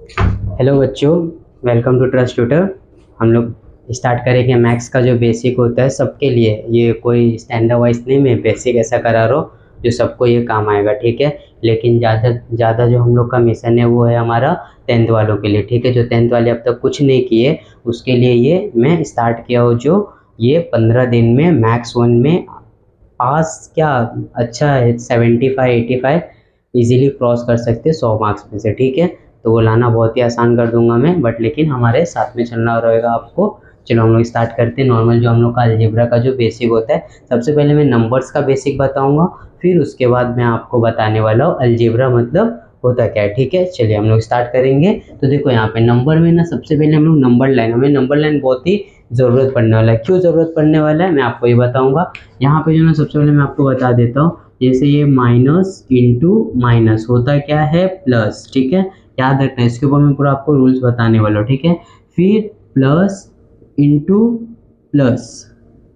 Hello बच्चों, welcome to trust tutor. हम लोग स्टार्ट करेंगे मैथ्स का जो बेसिक होता है सबके लिए। ये कोई स्टैंडर्ड वाइज नहीं, मैं बेसिक ऐसा करा रहा हूँ जो सबको ये काम आएगा, ठीक है। लेकिन ज़्यादा ज़्यादा जो हम लोग का मिशन है वो है हमारा 10th वालों के लिए, ठीक है। जो 10th वाले अब तक कुछ नहीं किए उसके लिए ये मैं स्टार्ट किया हूँ। जो ये 15 दिन में मैथ्स 1 में पास क्या अच्छा है, 75-85 इजीली क्रॉस कर सकते हैं 100 मार्क्स में से, ठीक है। तो वो लाना बहुत ही आसान कर दूंगा मैं, बट लेकिन हमारे साथ में चलना रहेगा आपको। चलो हम लोग स्टार्ट करते हैं। नॉर्मल जो हम लोग का अलजेब्रा का जो बेसिक होता है, सबसे पहले मैं नंबर्स का बेसिक बताऊंगा, फिर उसके बाद मैं आपको बताने वाला हूँ अलजेब्रा मतलब होता क्या है, ठीक है। चलिए हम लोग स्टार्ट करेंगे। तो देखो यहाँ पे नंबर में ना सबसे पहले हम लोग नंबर लाइन, हमें नंबर लाइन बहुत ही ज़रूरत पड़ने वाला है। क्यों ज़रूरत पड़ने वाला है मैं आपको ये बताऊंगा। यहाँ पे जो ना सबसे पहले मैं आपको बता देता हूँ, जैसे ये माइनस इंटू माइनस होता क्या है प्लस, ठीक है। याद रखना है, इसके ऊपर मैं पूरा आपको रूल्स बताने वाला हूँ, ठीक है। फिर प्लस इंटू प्लस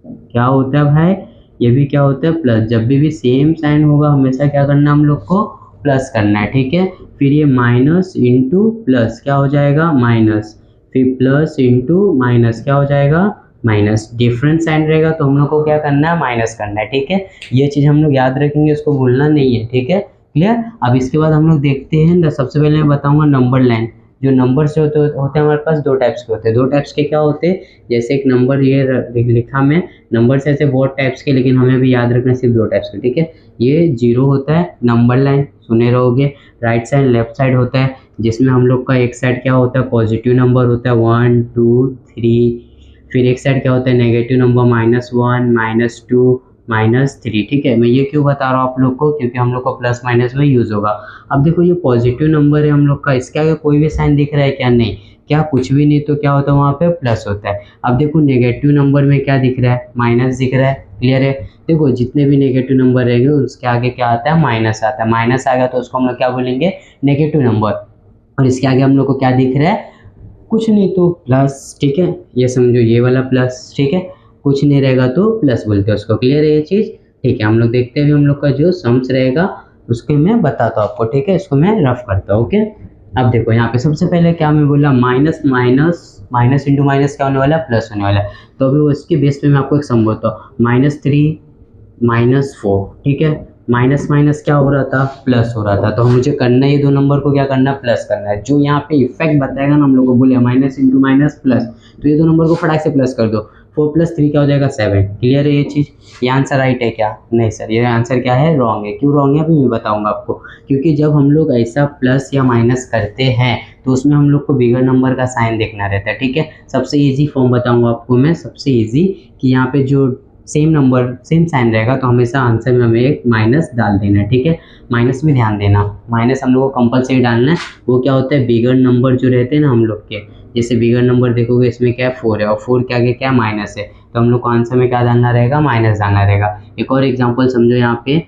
क्या होता है भाई, ये भी क्या होता है प्लस। जब भी सेम साइन होगा हमेशा क्या करना है हम लोग को, प्लस करना है, ठीक है। फिर ये माइनस इंटू प्लस क्या हो जाएगा माइनस, फिर प्लस इंटू माइनस क्या हो जाएगा माइनस। डिफरेंट साइन रहेगा तो हम लोग को क्या करना है माइनस करना है, ठीक है। ये चीज़ हम लोग याद रखेंगे, उसको भूलना नहीं है, ठीक है। क्लियर। अब इसके बाद हम लोग देखते हैं, सबसे पहले मैं बताऊंगा नंबर लाइन। जो नंबर्स जो होते हैं हमारे पास दो टाइप्स के होते हैं। दो टाइप्स के क्या होते हैं, जैसे एक नंबर ये लिखा मैं, नंबर्स ऐसे बहुत टाइप्स के, लेकिन हमें भी याद रखना सिर्फ दो टाइप्स के, ठीक है। ये जीरो होता है नंबर लाइन, सुने रहोगे। राइट साइड लेफ्ट साइड होता है, जिसमें हम लोग का एक साइड क्या होता है पॉजिटिव नंबर होता है 1 2 3, फिर एक साइड क्या होता है नेगेटिव नंबर -1 -2 -3, ठीक है। मैं ये क्यों बता रहा हूँ आप लोग को, क्योंकि हम लोग को प्लस माइनस में यूज होगा। अब देखो ये पॉजिटिव नंबर है हम लोग का, इसके आगे कोई भी साइन दिख रहा है क्या, नहीं। क्या कुछ भी नहीं, तो क्या होता है वहाँ पे प्लस होता है। अब देखो नेगेटिव नंबर में क्या दिख रहा है माइनस दिख रहा है, क्लियर है। देखो जितने भी नेगेटिव नंबर रहेंगे उसके आगे क्या आता है माइनस आता है। माइनस आ गया तो उसको हम लोग क्या बोलेंगे नेगेटिव नंबर। और इसके आगे हम लोग को क्या दिख रहा है, कुछ नहीं तो प्लस, ठीक है। ये समझो ये वाला प्लस, ठीक है। कुछ नहीं रहेगा तो प्लस बोलते हैं उसको, क्लियर है ये चीज़, ठीक है। हम लोग देखते हैं हम लोग का जो सम्स रहेगा उसके मैं बताता हूँ आपको, ठीक है। इसको मैं रफ करता हूँ, ओके। अब देखो यहाँ पे सबसे पहले क्या मैं बोला, minus minus minus into minus क्या होने वाला है प्लस होने वाला है। तो अभी वो इसके बेस पे मैं आपको एक सम बोलता हूँ, -3 -4, ठीक है। माइनस माइनस क्या हो रहा था प्लस हो रहा था, तो मुझे करना है ये दो नंबर को क्या करना है प्लस करना है। जो यहाँ पे इफेक्ट बताएगा ना हम लोग को, बोले माइनस इंटू माइनस प्लस, तो ये दो नंबर को फटाक से प्लस कर दो। 4 + 3 क्या हो जाएगा 7, क्लियर है ये चीज़। ये आंसर राइट है क्या, नहीं सर ये आंसर क्या है रॉन्ग है। क्यों रॉन्ग है अभी मैं बताऊंगा आपको। क्योंकि जब हम लोग ऐसा प्लस या माइनस करते हैं तो उसमें हम लोग को बिगर नंबर का साइन देखना रहता है, ठीक है। सबसे ईजी फॉर्म बताऊंगा आपको मैं, सबसे ईजी, कि यहाँ पे जो सेम नंबर सेम साइन रहेगा तो हमेशा आंसर में हमें एक माइनस डाल देना है, ठीक है। माइनस में ध्यान देना, माइनस हम लोग को कंपलसरी डालना है। वो क्या होता है बिगर नंबर जो रहते हैं ना हम लोग के, जैसे बिगर नंबर देखोगे इसमें क्या है 4 है, और 4 के आगे क्या माइनस है, तो हम लोग को आंसर में क्या डालना रहेगा माइनस डालना रहेगा। एक और एग्जाम्पल समझो यहाँ पे,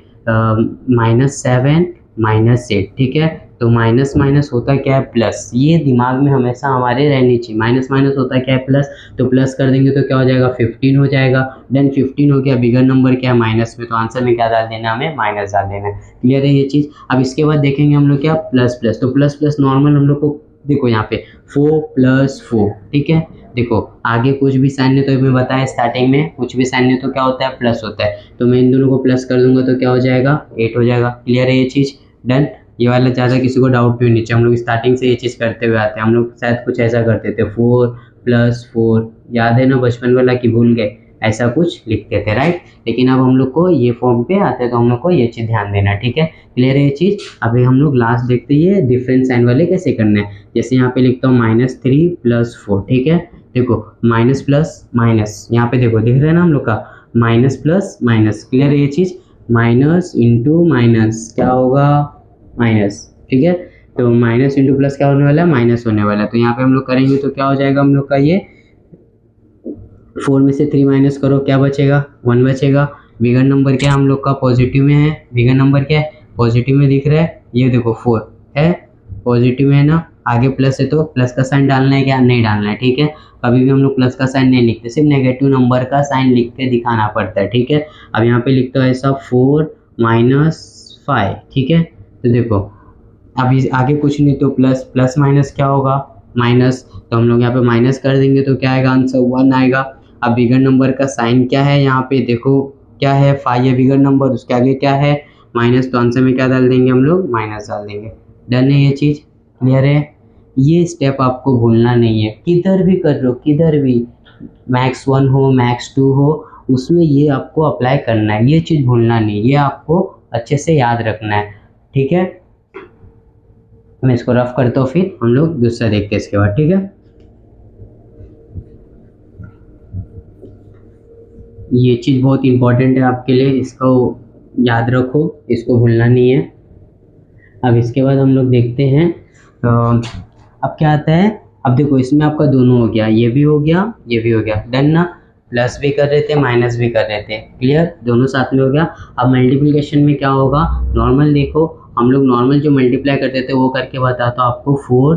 -7 -8, ठीक है। तो माइनस माइनस होता क्या है प्लस, ये दिमाग में हमेशा हमारे रहनी चाहिए। माइनस माइनस होता क्या है प्लस, तो प्लस कर देंगे तो क्या हो जाएगा 15 हो जाएगा। देन 15 हो गया, बिगर नंबर क्या है माइनस में, तो आंसर में क्या डाल देना है हमें माइनस डाल देना है, क्लियर है ये चीज़। अब इसके बाद देखेंगे हम लोग क्या प्लस प्लस, तो प्लस प्लस नॉर्मल हम लोग को देखो यहाँ पे 4 + 4, ठीक है। देखो आगे कुछ भी साइन नहीं, तो मैं बताया स्टार्टिंग में कुछ भी साइन नहीं तो क्या होता है प्लस होता है, तो मैं इन दोनों को प्लस कर दूंगा तो क्या हो जाएगा 8 हो जाएगा, क्लियर है ये चीज़। डन। ये वाला ज़्यादा किसी को डाउट भी नहीं चाहिए, हम लोग स्टार्टिंग से ये चीज़ करते हुए आते हैं। हम लोग शायद कुछ ऐसा करते थे 4 + 4, याद है ना बचपन वाला कि भूल गए, ऐसा कुछ लिखते थे राइट। लेकिन अब हम लोग को ये फॉर्म पे आते हैं तो हम लोग को ये चीज़ ध्यान देना है, ठीक है। क्लियर है ये चीज़। अभी हम लोग लास्ट देखते हैं डिफरेंस साइन वाले कैसे करने हैं। जैसे यहाँ पे लिखता हूँ -3 + 4, ठीक है। देखो माइनस प्लस माइनस, यहाँ पे देखो दिख रहा है ना हम लोग का माइनस प्लस माइनस, क्लियर है ये चीज़। माइनस इंटू माइनस क्या होगा माइनस, ठीक है। तो माइनस इंटू प्लस क्या होने वाला है माइनस होने वाला है। तो यहाँ पे हम लोग करेंगे तो क्या हो जाएगा हम लोग का ये 4 में से 3 माइनस करो क्या बचेगा 1 बचेगा। बिगर नंबर क्या हम लोग का पॉजिटिव में है, बिगर नंबर क्या है पॉजिटिव में दिख रहा है, ये देखो 4 है पॉजिटिव में है ना। आगे प्लस है तो प्लस का साइन डालना है क्या नहीं डालना है, ठीक है। कभी भी हम लोग प्लस का साइन नहीं लिखते, सिर्फ नेगेटिव नंबर का साइन लिख के दिखाना पड़ता है, ठीक है। अब यहाँ पे लिखता हूँ ऐसा 4 - 5, ठीक है। तो देखो अब इस आगे कुछ नहीं तो प्लस, प्लस माइनस क्या होगा माइनस, तो हम लोग यहाँ पे माइनस कर देंगे तो क्या आएगा आंसर 1 आएगा। अब बिगर नंबर का साइन क्या है यहाँ पे देखो क्या है 5 है बिगर नंबर, उसके आगे क्या है माइनस, तो आंसर में क्या डाल देंगे हम लोग माइनस डाल देंगे। डन है ये चीज़, क्लियर है। ये स्टेप आपको भूलना नहीं है, किधर भी कर लो किधर भी, मैक्स 1 हो मैक्स 2 हो उसमें ये आपको अप्लाई करना है, ये चीज़ भूलना नहीं, ये आपको अच्छे से याद रखना है, ठीक है। मैं इसको रफ करता हूँ फिर हम लोग दूसरा देखते हैं इसके बाद, ठीक है। ये चीज़ बहुत इंपॉर्टेंट है आपके लिए, इसको याद रखो, इसको भूलना नहीं है। अब इसके बाद हम लोग देखते हैं अब क्या आता है। अब देखो इसमें आपका दोनों हो गया, ये भी हो गया ये भी हो गया, डन ना। प्लस भी कर रहे थे माइनस भी कर रहे थे, क्लियर, दोनों साथ में हो गया। अब मल्टीप्लिकेशन में क्या होगा, नॉर्मल देखो हम लोग नॉर्मल जो मल्टीप्लाई करते थे वो करके बताता हूँ आपको 4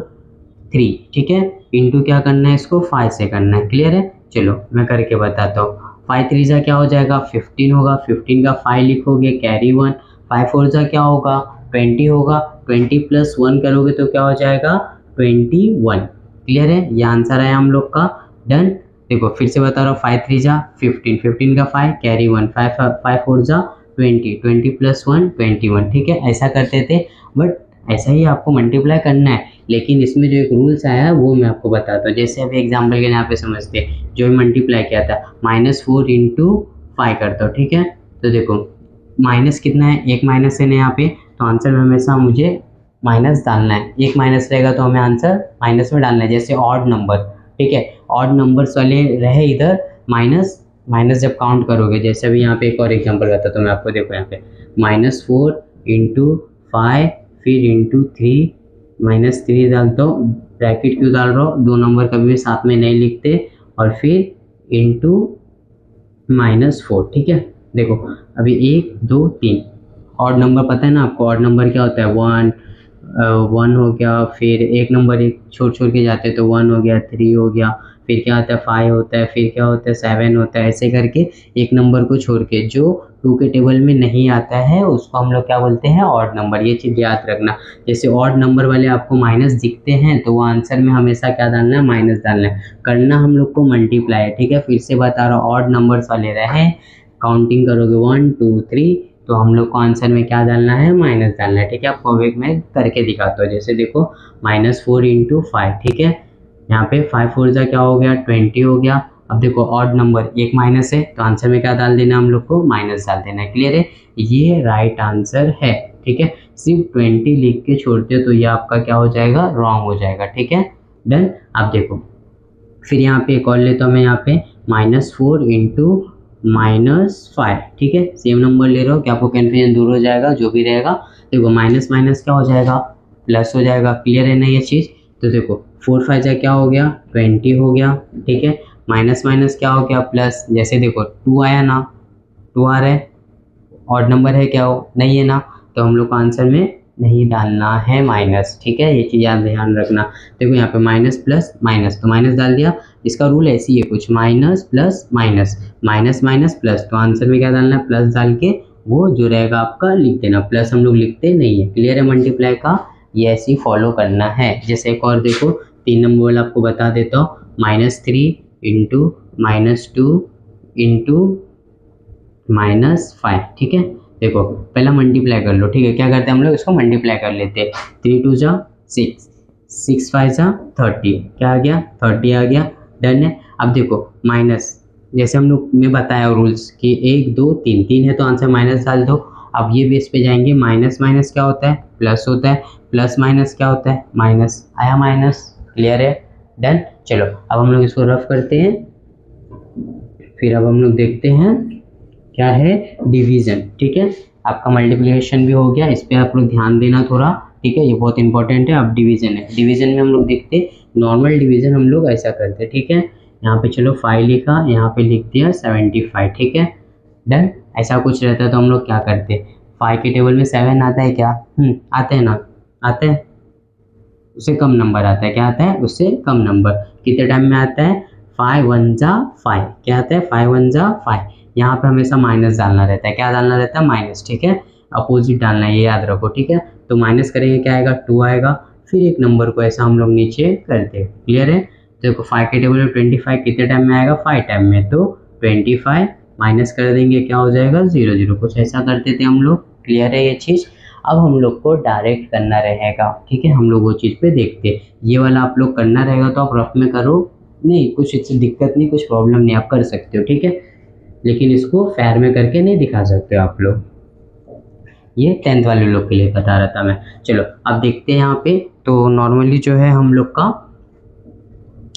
3, ठीक है। इंटू क्या करना है इसको 5 से करना है, क्लियर है। चलो मैं करके बताता हूँ। 5 3 जा क्या हो जाएगा 15 होगा, 15 का 5 लिखोगे कैरी 1, 5 4 जा क्या होगा 20 होगा, 20 प्लस 1 करोगे तो क्या हो जाएगा 21, क्लियर है। ये आंसर है हम लोग का, डन। देखो फिर से बता रहा हूँ 5 3 जा 15, 15 का 5 कैरी 1, 5 4 जा 20, 20 प्लस 1 21, ठीक है। ऐसा करते थे, बट ऐसा ही आपको मल्टीप्लाई करना है, लेकिन इसमें जो एक रूल्स आया है वो मैं आपको बताता हूँ। जैसे अभी एग्जाम्पल के यहाँ पे समझते हैं, जो मल्टीप्लाई किया था -4 इंटू 5 करता हूँ, ठीक है। तो देखो माइनस कितना है, एक माइनस है ना यहाँ पे, तो आंसर में हमेशा मुझे माइनस डालना है, एक माइनस रहेगा तो हमें आंसर माइनस में डालना है। जैसे ऑड नंबर, ठीक है, ऑड नंबर्स वाले रहे इधर माइनस, माइनस जब काउंट करोगे, जैसे अभी यहाँ पे एक और एग्जाम्पल बताता हूँ मैं आपको, देखो यहाँ पे -4 इंटू 5 फिर इंटू 3 -3 डालता हूँ, ब्रैकेट क्यों डाल रहा हूँ, दो नंबर कभी भी साथ में नहीं लिखते, और फिर इंटू -4, ठीक है। देखो अभी 1 2 3 ऑड नंबर पता है ना आपको, ऑड नंबर क्या होता है 1 1 हो गया, फिर एक नंबर एक छोड़ छोड़ के जाते हैं तो 1 हो गया, 3 हो गया, फिर क्या होता है 5 होता है, फिर क्या होता है 7 होता है, ऐसे करके एक नंबर को छोड़ के जो 2 के टेबल में नहीं आता है उसको हम लोग क्या बोलते हैं ऑड नंबर। ये चीज़ याद रखना, जैसे ऑड नंबर वाले आपको माइनस दिखते हैं तो वो आंसर में हमेशा क्या डालना है माइनस डालना है, करना हम लोग को मल्टीप्लाई है, ठीक है। फिर से बता रहा हूँ ऑड नंबर्स वाले रहे, काउंटिंग करोगे 1 2 3 तो हम लोग को आंसर में क्या डालना है माइनस डालना है, ठीक है। आपको अभी मैं करके दिखाता हूँ, जैसे देखो -4 इंटू 5, ठीक है। यहाँ पे 5 4 जा क्या हो गया 20 हो गया। अब देखो ऑड नंबर एक माइनस है तो आंसर में क्या डाल देना हम लोग को माइनस डाल देना है, क्लियर है। ये राइट आंसर है, ठीक है। सिर्फ 20 लिख के छोड़ते हो तो ये आपका क्या हो जाएगा रॉन्ग हो जाएगा, ठीक है, डन। अब देखो फिर यहाँ पे एक और लेता हूँ मैं, यहाँ पे -4 इंटू -5, ठीक है। सेम नंबर ले रहा हूँ कि आपको कन्फ्यूजन दूर हो जाएगा, जो भी रहेगा। देखो माइनस माइनस क्या हो जाएगा प्लस हो जाएगा, क्लियर है ना ये चीज़। तो देखो 4 5 जा क्या हो गया 20 हो गया, ठीक है। माइनस माइनस क्या हो गया प्लस, जैसे देखो 2 आया ना, 2 आ रहा है, ऑड नंबर है क्या हो नहीं है ना, तो हम लोग को आंसर में नहीं डालना है माइनस, ठीक है। ये चीज़ याद ध्यान रखना। देखो यहाँ पे माइनस प्लस माइनस तो माइनस डाल दिया, इसका रूल ऐसी है कुछ, minus plus minus minus minus plus, तो आंसर में क्या डालना है प्लस डाल के वो जो रहेगा आपका लिख देना, प्लस हम लोग लिखते नहीं है, क्लियर है। मल्टीप्लाई का ये ऐसे ही फॉलो करना है। जैसे एक और देखो 3 नंबर वाला आपको बता देता हूँ, -3 इंटू -2 इंटू -5, ठीक है। देखो पहला मल्टीप्लाई कर लो, ठीक है। क्या करते हैं हम लोग इसको मल्टीप्लाई कर लेते हैं, 3 2 जा 6, 6 5 जा 30, क्या आ गया 30 आ गया, डन है। अब देखो माइनस, जैसे हम लोग ने बताया रूल्स कि 1 2 3 3 है तो आंसर माइनस डाल दो। अब ये बेस पे जाएंगे, माइनस माइनस क्या होता है प्लस होता है, प्लस माइनस क्या होता है माइनस, आया माइनस, क्लियर है, डन। चलो अब हम लोग इसको रफ करते हैं, फिर अब हम लोग देखते हैं क्या है डिवीज़न, ठीक है। आपका मल्टीप्लिकेशन भी हो गया, इस पर आप लोग ध्यान देना थोड़ा, ठीक है, ये बहुत इंपॉर्टेंट है। अब डिवीज़न है, डिवीज़न में हम लोग देखते हैं नॉर्मल डिवीज़न हम लोग ऐसा करते हैं, ठीक है। यहाँ पे चलो 5 लिखा, यहाँ पे लिख दिया 75, ठीक है, डन। ऐसा कुछ रहता है तो हम लोग क्या करते हैं, 5 के टेबल में 7 आता है क्या, आता है ना, आता है, उससे कम नंबर आता है, क्या आता है उससे कम नंबर, कितने टाइम में आता है 5 1 जा 5, क्या आता है 5 1 जा 5। यहाँ पे हमेशा माइनस डालना रहता है, क्या डालना रहता है माइनस, ठीक है, अपोजिट डालना है, ये याद रखो, ठीक है। तो माइनस करेंगे क्या आएगा, 2 आएगा। फिर एक नंबर को ऐसा हम लोग नीचे करते हैं। क्लियर है? तो देखो 5 के टेबल में 25 कितने टाइम में आएगा, 5 टाइम में, तो 25 माइनस कर देंगे, क्या हो जाएगा, 0 0, कुछ ऐसा करते थे हम लोग। क्लियर है ये चीज़? अब हम लोग को डायरेक्ट करना रहेगा, ठीक है, हम लोग वो चीज़ पे देखते हैं। ये वाला आप लोग करना रहेगा तो आप रफ में करो, नहीं कुछ इससे दिक्कत नहीं, कुछ प्रॉब्लम नहीं, आप कर सकते हो, ठीक है, लेकिन इसको फेयर में करके नहीं दिखा सकते हो आप लोग। ये 10th वाले लोग के लिए बता रहा था मैं। चलो अब देखते हैं यहाँ पे। तो नॉर्मली जो है हम लोग का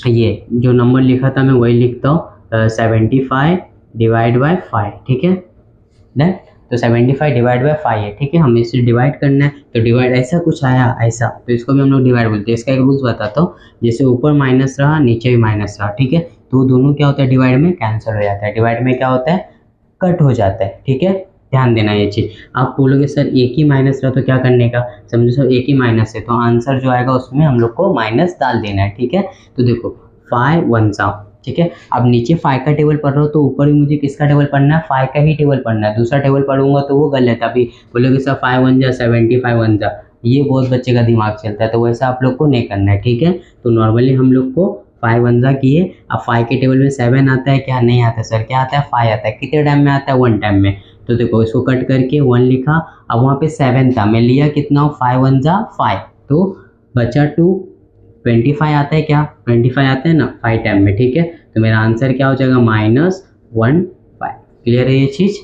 ये जो नंबर लिखा था मैं वही लिखता हूँ, 75 डिवाइड बाय 5, ठीक है, डन। तो 75 डिवाइड बाय 5 है, ठीक है, हमें इसे डिवाइड करना है। तो डिवाइड ऐसा कुछ आया ऐसा, तो इसको भी हम लोग डिवाइड बोलते हैं। इसका एक रूल्स बताता हूँ, जैसे ऊपर माइनस रहा नीचे भी माइनस रहा, ठीक है, तो दोनों क्या होता है, डिवाइड में कैंसिल हो जाता है। डिवाइड में क्या होता है, कट हो जाता है, ठीक है, ध्यान देना ये चीज़। आप बोलोगे सर एक ही माइनस रहा तो क्या करने का, समझो सर एक ही माइनस है, तो आंसर जो आएगा उसमें हम लोग को माइनस डाल देना है, ठीक है। तो देखो 5 1 सा, ठीक है। अब नीचे 5 का टेबल पढ़ रहा हो तो ऊपर भी मुझे किसका टेबल पढ़ना है, 5 का ही टेबल पढ़ना है। दूसरा टेबल पढ़ूंगा तो वो गलत है। अभी बोलोगे सर 5 1 जा 75 1 जा, ये बहुत बच्चे का दिमाग चलता है, तो वैसा आप लोग को नहीं करना है, ठीक है। तो नॉर्मली हम लोग को 5 1 जा किए। अब 5 के टेबल में 7 आता है क्या, नहीं आता सर, क्या आता है, 5 आता है। कितने टाइम में आता है, 1 टाइम में। तो देखो इसको कट करके 1 लिखा, अब वहाँ पे 7 था, मैं लिया कितना, 5 1 जा 5, तो बचा 2। 25 आता है क्या, 25 आता है ना 5 टाइम में, ठीक है। तो मेरा आंसर क्या हो जाएगा, -1 5। क्लियर है ये चीज़,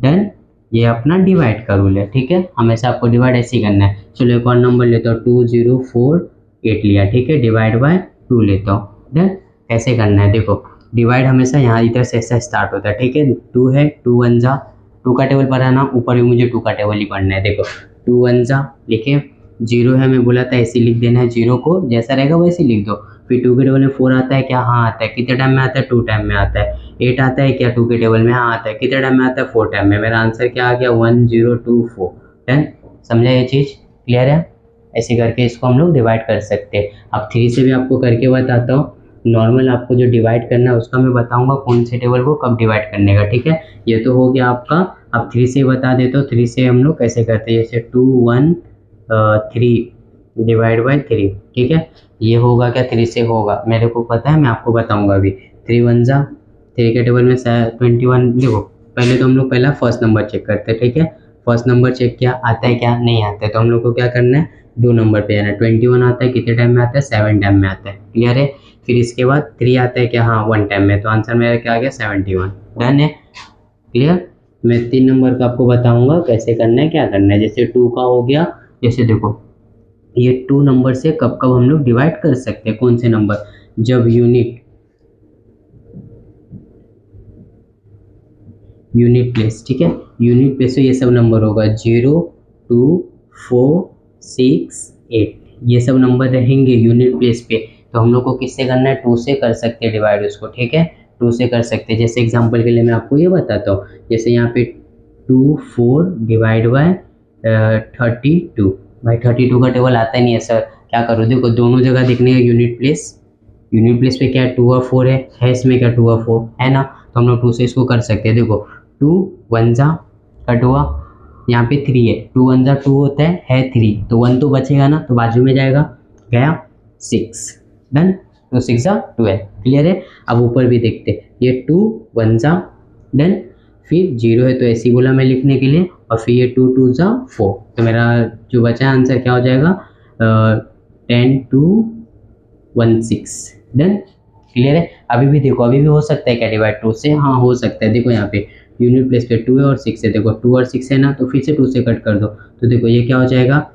डन। ये अपना डिवाइड का रूल है, ठीक है, हमेशा आपको डिवाइड ऐसे ही करना है। चलो एक और नंबर लेता हूँ, 2048 लिया, ठीक है, डिवाइड बाय 2 लेता हूँ, डन। कैसे करना है, देखो डिवाइड हमेशा यहाँ इधर से ऐसा स्टार्ट होता है, ठीक है। 2 है, 2 1 जा, 2 का टेबल पढ़ाना, ऊपर भी मुझे 2 का टेबल ही पढ़ना है। देखो 2 1 जा लिखे, 0 है, मैं बोला था ऐसे लिख देना है, 0 को जैसा रहेगा वैसे लिख दो। फिर 2 के टेबल में 4 आता है क्या, हाँ आता है। कितने टाइम में आता है, 2 टाइम में आता है। 8 आता है क्या 2 के टेबल में, हाँ आता है। कितने टाइम में आता है, 4 टाइम में। मेरा आंसर क्या आ गया, 1024, डन। समझा ये चीज़, क्लियर है? ऐसे करके इसको हम लोग डिवाइड कर सकते हैं। अब 3 से भी आपको करके बताता हूँ। नॉर्मल आपको जो डिवाइड करना है उसका मैं बताऊंगा कौन से टेबल को कब डिवाइड करने का, ठीक है। ये तो हो गया आपका। अब 3 से बता देता हूँ, 3 से हम लोग कैसे करते हैं, जैसे 2 1 3 डिवाइड बाय 3, ठीक है। ये होगा क्या, 3 से होगा, मेरे को पता है, मैं आपको बताऊंगा अभी। 3 1 जा, 3 के टेबल में 21। देखो पहले तो हम लोग पहला फर्स्ट नंबर चेक करते हैं, ठीक है। फर्स्ट नंबर चेक किया, आता है क्या, नहीं आता है, तो हम लोग को क्या करना है, 2 नंबर पे जाना है। 21 आता है, कितने टाइम में आता है, 7 टाइम में आता है, क्लियर है। फिर इसके बाद 3 आता है क्या, हाँ 1 टाइम में, तो आंसर मेरा क्या आ गया, 71, डन है, क्लियर। मैं 3 नंबर का आपको बताऊंगा कैसे करना है, क्या करना है। जैसे 2 का हो गया, जैसे देखो ये 2 नंबर से कब कब हम लोग डिवाइड कर सकते हैं, कौन से नंबर, जब यूनिट प्लेस, ठीक है, यूनिट प्लेस तो ये सब नंबर होगा 0 2 4 6 8, ये सब नंबर रहेंगे यूनिट प्लेस पे। तो हम लोग को किससे करना है, 2 से कर सकते हैं डिवाइड उसको, ठीक है, 2 से कर सकते हैं। जैसे एग्जांपल के लिए मैं आपको ये बताता हूँ, जैसे यहाँ पे 2 4 डिवाइड बाय 32, भाई 32 का टेबल आता ही नहीं है सर, क्या करो, देखो दोनों जगह देखने का यूनिट प्लेस पे क्या 2 और 4 है इसमें क्या 2 और 4 है ना, तो हम लोग 2 से इसको कर सकते हैं। देखो 2 1 जा कट हुआ, यहाँ पे 3 है, 2 1 जा 2 होता है 3, तो 1 तो बचेगा ना, तो बाजू में जाएगा, गया 6, डन। तो 6 जा 12, क्लियर है। अब ऊपर भी देखते, ये 2 1 जा, डन। फिर 0 है तो ऐसे ही बोला मैं लिखने के लिए, और फिर ये 2 2 जा 4, तो मेरा जो बचा है आंसर क्या हो जाएगा, 10 2 1 6, डन, क्लियर है। अभी भी देखो, अभी भी हो सकता है क्या डिवाइड 2 से, हाँ हो सकता है। देखो यहाँ पे यूनिट प्लेस पे 2 है और 6 है, देखो 2 और 6 है ना, तो फिर से 2 से कट कर दो, तो देखो ये क्या हो जाएगा,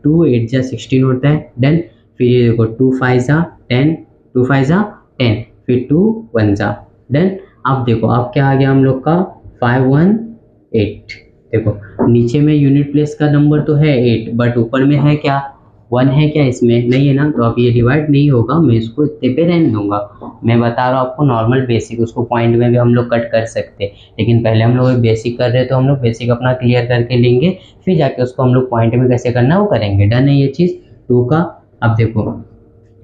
2 8 जा 16 होता है, डन। फिर ये देखो 2 5 जा 10, 2 5 जा 10, फिर 2 1 जा, डन। अब देखो अब क्या आ गया हम लोग का 5 1 8, देखो नीचे में यूनिट प्लेस का नंबर तो है 8, बट ऊपर में है क्या 1 है क्या, इसमें नहीं है ना, तो अब ये डिवाइड नहीं होगा, मैं इसको इतने पे रहने दूंगा। मैं बता रहा हूँ आपको नॉर्मल बेसिक, उसको पॉइंट में भी हम लोग कट कर सकते हैं, लेकिन पहले हम लोग बेसिक कर रहे हैं तो हम लोग बेसिक अपना क्लियर करके लेंगे, फिर जाके उसको हम लोग पॉइंट में कैसे करना है वो करेंगे, डन है ये चीज़। 2 का, अब देखो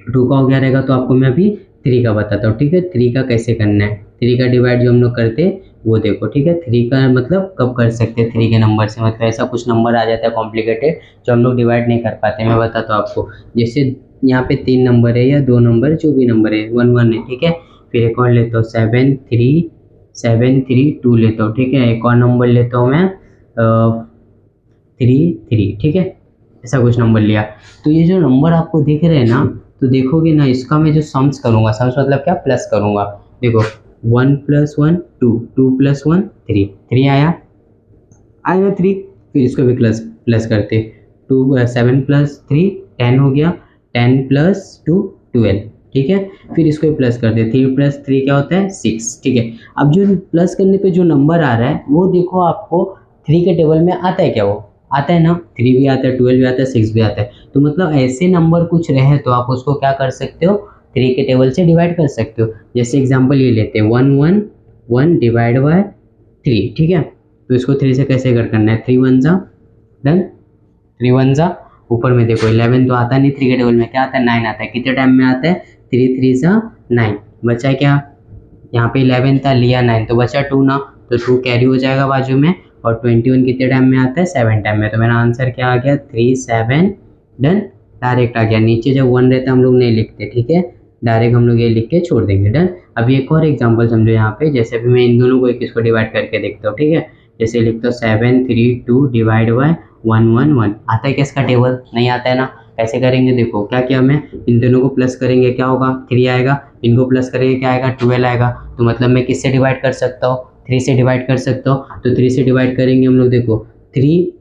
2 का हो गया रहेगा, तो आपको मैं अभी 3 का बताता हूँ, ठीक है। 3 का कैसे करना है, 3 का डिवाइड जो हम लोग करते वो देखो, ठीक है। 3 का मतलब कब कर सकते हैं 3 के नंबर से, मतलब ऐसा कुछ नंबर आ जाता है कॉम्प्लिकेटेड जो हम लोग डिवाइड नहीं कर पाते। मैं बताता हूँ आपको, जैसे यहाँ पे 3 नंबर है या 2 नंबर, जो भी नंबर है 1 1 है, ठीक है। फिर एक और लेता हूँ 7 3 7 3 2 लेता हूँ, ठीक है। एक और नंबर लेता हूँ मैं 3 3, ठीक है। ऐसा कुछ नंबर लिया। तो ये जो नंबर आपको दिख रहे हैं ना, तो देखोगे ना, इसका मैं जो सम्स करूँगा, सम्स मतलब क्या, प्लस करूँगा। देखो 1 + 1 2, 2 + 1 3, 3 आएगा 3। फिर इसको भी प्लस प्लस करते, 7 + 3 10 हो गया, 10 + 2 12, ठीक है। फिर इसको भी प्लस करते, 3 + 3 क्या होता है 6, ठीक है। अब जो प्लस करने पे जो नंबर आ रहा है वो देखो, आपको 3 के टेबल में आता है क्या, वो आता है ना, 3 भी आता है, 12 भी आता है, 6 भी आता है। तो मतलब ऐसे नंबर कुछ रहे तो आप उसको क्या कर सकते हो, 3 के टेबल से डिवाइड कर सकते हो। जैसे एग्जांपल ये लेते हैं 1 1 1 डिवाइड बाय 3, ठीक है। तो इसको 3 से कैसे करना है, 3 1 जा, डन। 3 1 जा, ऊपर में देखो 11 तो आता नहीं 3 के टेबल में, क्या आता है 9 आता है। कितने टाइम में आता है, 3 3 जा 9, बचा क्या, यहाँ पे 11 था, लिया 9 तो बचा 2 ना, तो 2 कैरी हो जाएगा बाजू में। और 21 कितने टाइम में आता है, 7 टाइम में। तो मेरा आंसर क्या आ गया, 3 7, डन। डायरेक्ट आ गया, नीचे जब 1 रहता है हम लोग नहीं लिखते, ठीक है, डायरेक्ट हम लोग ये लिख के छोड़ देंगे, डन। अभी एक और एग्जाम्पल समझो यहाँ पे, जैसे अभी मैं इन दोनों को एक इसको डिवाइड करके देखता हूँ, ठीक है। जैसे लिखता हूँ 7 3 2 डिवाइड बाय 1 1 1, आता है क्या इसका टेबल, नहीं आता है ना। कैसे करेंगे, देखो क्या किया मैं, इन दोनों को प्लस करेंगे क्या होगा 3 आएगा, इनको प्लस करेंगे क्या आएगा 12 आएगा। तो मतलब मैं किससे डिवाइड कर सकता हूँ, 3 से डिवाइड कर सकता हूँ। तो 3 से डिवाइड करेंगे हम लोग, देखो 3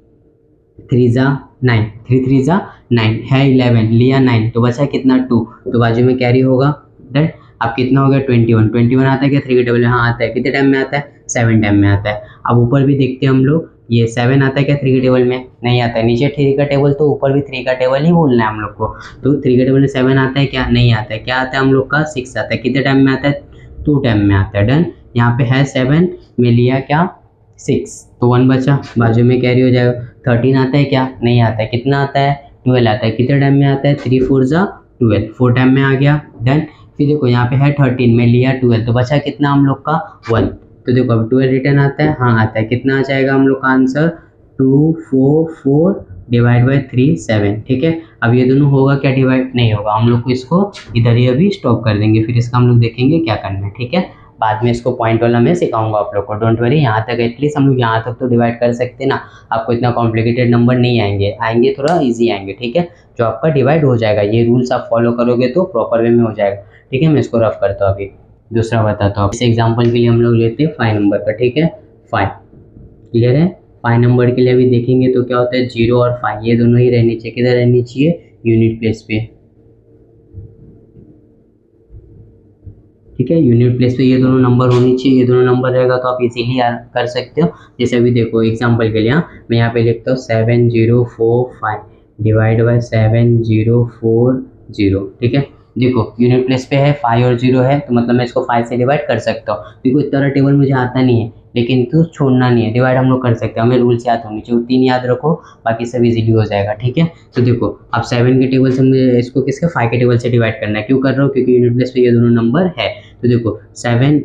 3 जा 9, 3 3 जा 9 है, 11 लिया 9 तो बचा कितना 2, तो बाजू में कैरी होगा, डन। अब कितना हो गया 21, 21 आता है क्या 3 के टेबल में, हाँ आता है। कितने टाइम में आता है, 7 टाइम में आता है। अब ऊपर भी देखते हैं हम लोग, ये 7 आता है क्या 3 के टेबल में, नहीं आता है। नीचे 3 का टेबल, तो ऊपर भी 3 का टेबल ही बोलना है हम लोग को। तो 3 के टेबल में 7 आता है क्या, नहीं आता है। क्या आता है हम लोग का 6 आता है। कितने टाइम में आता है, 2 टाइम में आता है, डन। यहाँ पे है 7 में लिया क्या 6, तो 1 बचा, बाजू में कैरी हो जाएगा। 13 आता है क्या, नहीं आता है। कितना आता है, 12 आता है। कितने टाइम में आता है, 3 4 जा 12, 4 टाइम में आ गया, डन। फिर देखो यहाँ पे है 13 में लिया 12, तो बचा कितना हम लोग का 1। तो देखो अब 12 रिटर्न आता है, हाँ आता है। कितना आ जाएगा हम लोग का आंसर, 2 4 4 डिवाइड बाई 3 7, ठीक है। अब ये दोनों होगा क्या, डिवाइड नहीं होगा। हम लोग को इसको इधर ही अभी स्टॉप कर देंगे, फिर इसका हम लोग देखेंगे क्या करना है, ठीक है। बाद में इसको पॉइंट वाला मैं सिखाऊंगा आप लोग को, डोंट वरी। यहाँ तक एटलीस्ट हम लोग यहाँ तक तो डिवाइड कर सकते हैं ना, आपको इतना कॉम्प्लिकेटेड नंबर नहीं आएंगे, आएंगे थोड़ा इजी आएंगे, ठीक है। जो आपका डिवाइड हो जाएगा, ये रूल्स आप फॉलो करोगे तो प्रॉपर वे में हो जाएगा, ठीक है। मैं इसको रफ करता हूँ अभी, दूसरा बताता हूँ। इस एग्जाम्पल के लिए हम लोग लेते हैं 5 नंबर का, ठीक है। 5 क्लियर है। 5 नंबर के लिए अभी देखेंगे तो क्या होता है, 0 और 5 ये दोनों ही रहनी चाहिए, किधर रहनी चाहिए, यूनिट प्लेस पे, ठीक है। यूनिट प्लेस पे ये दोनों नंबर होनी चाहिए, ये दोनों नंबर रहेगा तो आप इजीली कर सकते हो। जैसे अभी देखो एग्जांपल के लिए, हाँ मैं यहाँ पे लिखता हूँ 7045 डिवाइड बाय 7040, ठीक है। देखो यूनिट प्लेस पे है, 5 और 0 है, तो मतलब मैं इसको 5 से डिवाइड कर सकता हूँ। देखो इतना टेबल मुझे आता नहीं है, लेकिन तो छोड़ना नहीं है, डिवाइड हम लोग कर सकते हैं। हमें रूल्स याद होने चाहिए, 3 याद रखो, बाकी सब इजीली हो जाएगा, ठीक है। तो देखो अब 7 के टेबल से मुझे इसको किसके 5 के टेबल से डिवाइड करना है। क्यों कर रहा हूँ, क्योंकि यूनिट प्लेस पे ये दोनों नंबर है। तो देखो 7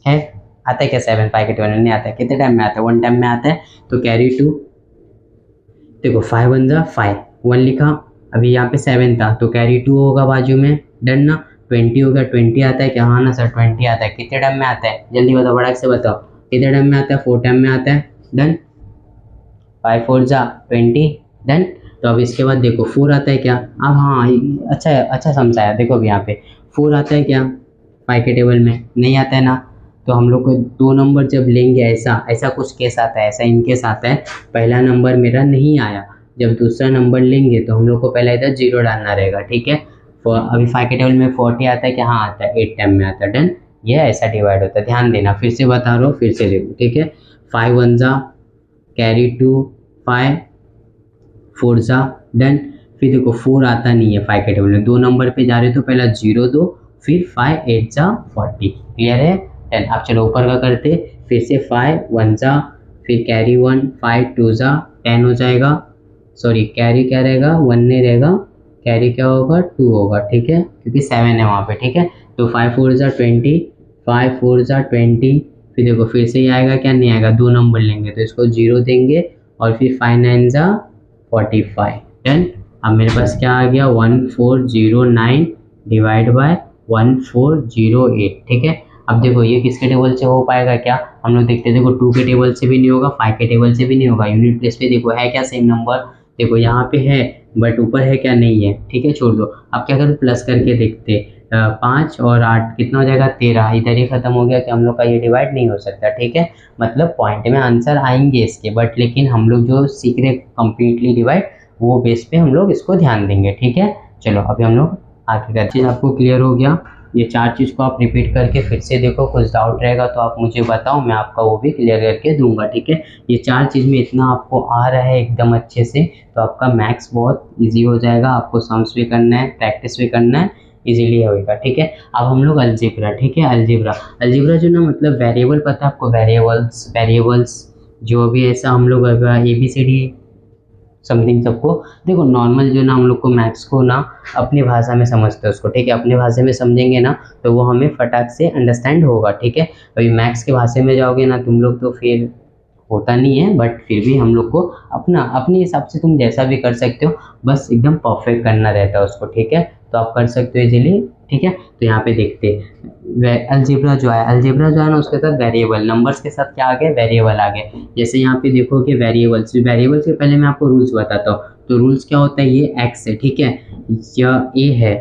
है, आता है क्या 7 5 के टेबल में नहीं आता है। कितने टाइम में आता है, 1 टाइम में आता है। तो कैरी 2, देखो 5 1 जा 5, 1 लिखा। अभी यहाँ पे 7 था तो कैरी 2 होगा बाजू में, डन ना। 20 हो गया, 20 आता है क्या, हाँ ना सर 20 आता है। कितने टाइम में आता है, जल्दी बताओ, बड़ा से बताओ, कितने टाइम में आता है, 4 टाइम में आता है, डन। 5 4 जा 20, डन। तो अब इसके बाद देखो 4 आता है क्या, अब हाँ अच्छा अच्छा समझाया। देखो अभी यहाँ पे 4 आता है क्या 5 के टेबल में, नहीं आता है ना। तो हम लोग को 2 नंबर जब लेंगे, ऐसा ऐसा कुछ केस आता है, ऐसा इनकेस आता है, पहला नंबर मेरा नहीं आया, जब दूसरा नंबर लेंगे तो हम लोग को पहले इधर 0 डालना रहेगा, ठीक है। अभी 5 के टेबल में 40 आता है क्या, हाँ आता है, 8 टाइम में आता है, डन। ये ऐसा डिवाइड होता है, ध्यान देना, फिर से बता रहा हूँ, फिर से देखो, ठीक है। 5 1 जा कैरी 2 5 4 जा, डन। फिर देखो 4 आता नहीं है 5 के टेबल में, 2 नंबर पे जा रहे हो तो पहला 0 दो, फिर 5 8 जा 40, क्लियर है, डन। अब चलो ऊपर का करते, फिर से 5 1 जा, फिर कैरी 1 5 2 जा 10 हो जाएगा, सॉरी कैरी क्या रहेगा 1 नहीं रहेगा, कैरी क्या होगा 2 होगा, ठीक है, क्योंकि 7 है वहाँ पे, ठीक है। तो 5 4 जा 20, 5 4 जा 20, फिर देखो फिर से ये आएगा क्या, नहीं आएगा, 2 नंबर लेंगे तो इसको 0 देंगे और फिर 5 9 जा 45। डन। अब मेरे पास क्या आ गया, 1409 डिवाइड बाय 1408। ठीक है। अब देखो ये किसके टेबल से हो पाएगा क्या, हम लोग देखते हैं। देखो 2 के टेबल से भी नहीं होगा, 5 के टेबल से भी नहीं होगा। यूनिट प्लेस पे देखो है क्या सेम नंबर, देखो यहाँ पे है बट ऊपर है क्या, नहीं है। ठीक है, छोड़ दो। अब क्या करो, प्लस करके देखते। 5 और 8 कितना हो जाएगा, 13। इधर ही खत्म हो गया कि हम लोग का ये डिवाइड नहीं हो सकता। ठीक है, मतलब पॉइंट में आंसर आएंगे इसके, बट लेकिन हम लोग जो सीख रहे कंप्लीटली डिवाइड, वो बेस पे हम लोग इसको ध्यान देंगे। ठीक है, चलो अभी हम लोग आगे का चीज़ आपको क्लियर हो गया। ये 4 चीज़ को आप रिपीट करके फिर से देखो, कुछ डाउट रहेगा तो आप मुझे बताओ, मैं आपका वो भी क्लियर करके दूंगा। ठीक है, ये 4 चीज़ में इतना आपको आ रहा है एकदम अच्छे से, तो आपका मैथ्स बहुत इजी हो जाएगा। आपको सम्स भी करना है, प्रैक्टिस भी करना है, इजीली होएगा। ठीक है, अब हम लोग अलजेब्रा। ठीक है, अलजेब्रा, अलजेब्रा जो ना मतलब वेरिएबल, पता है आपको, वेरिएबल्स, वेरिएबल्स जो भी ऐसा हम लोग ABCD समथिंग सबको, देखो नॉर्मल जो ना हम लोग को मैथ्स को ना अपनी भाषा में समझते हैं उसको। ठीक है, अपने भाषा में समझेंगे ना तो वो हमें फटाक से अंडरस्टैंड होगा। ठीक है, अभी मैथ्स के भाषा में जाओगे ना तुम लोग तो फिर होता नहीं है, बट फिर भी हम लोग को अपना अपने हिसाब से तुम जैसा भी कर सकते हो, बस एकदम परफेक्ट करना रहता है उसको। ठीक है, तो आप कर सकते हो इजीली। ठीक है, तो यहाँ पे देखते हैं अलजेब्रा जो है, अलजेब्रा जो है ना उसके साथ वेरिएबल, नंबर्स के साथ क्या आ गया, वेरिएबल आ गए। जैसे यहाँ पे देखो कि वेरिएबल्स, वेरिएबल्स के पहले मैं आपको रूल्स बताता हूँ। तो रूल्स क्या होता है, ये एक्स है, ठीक है, या ए है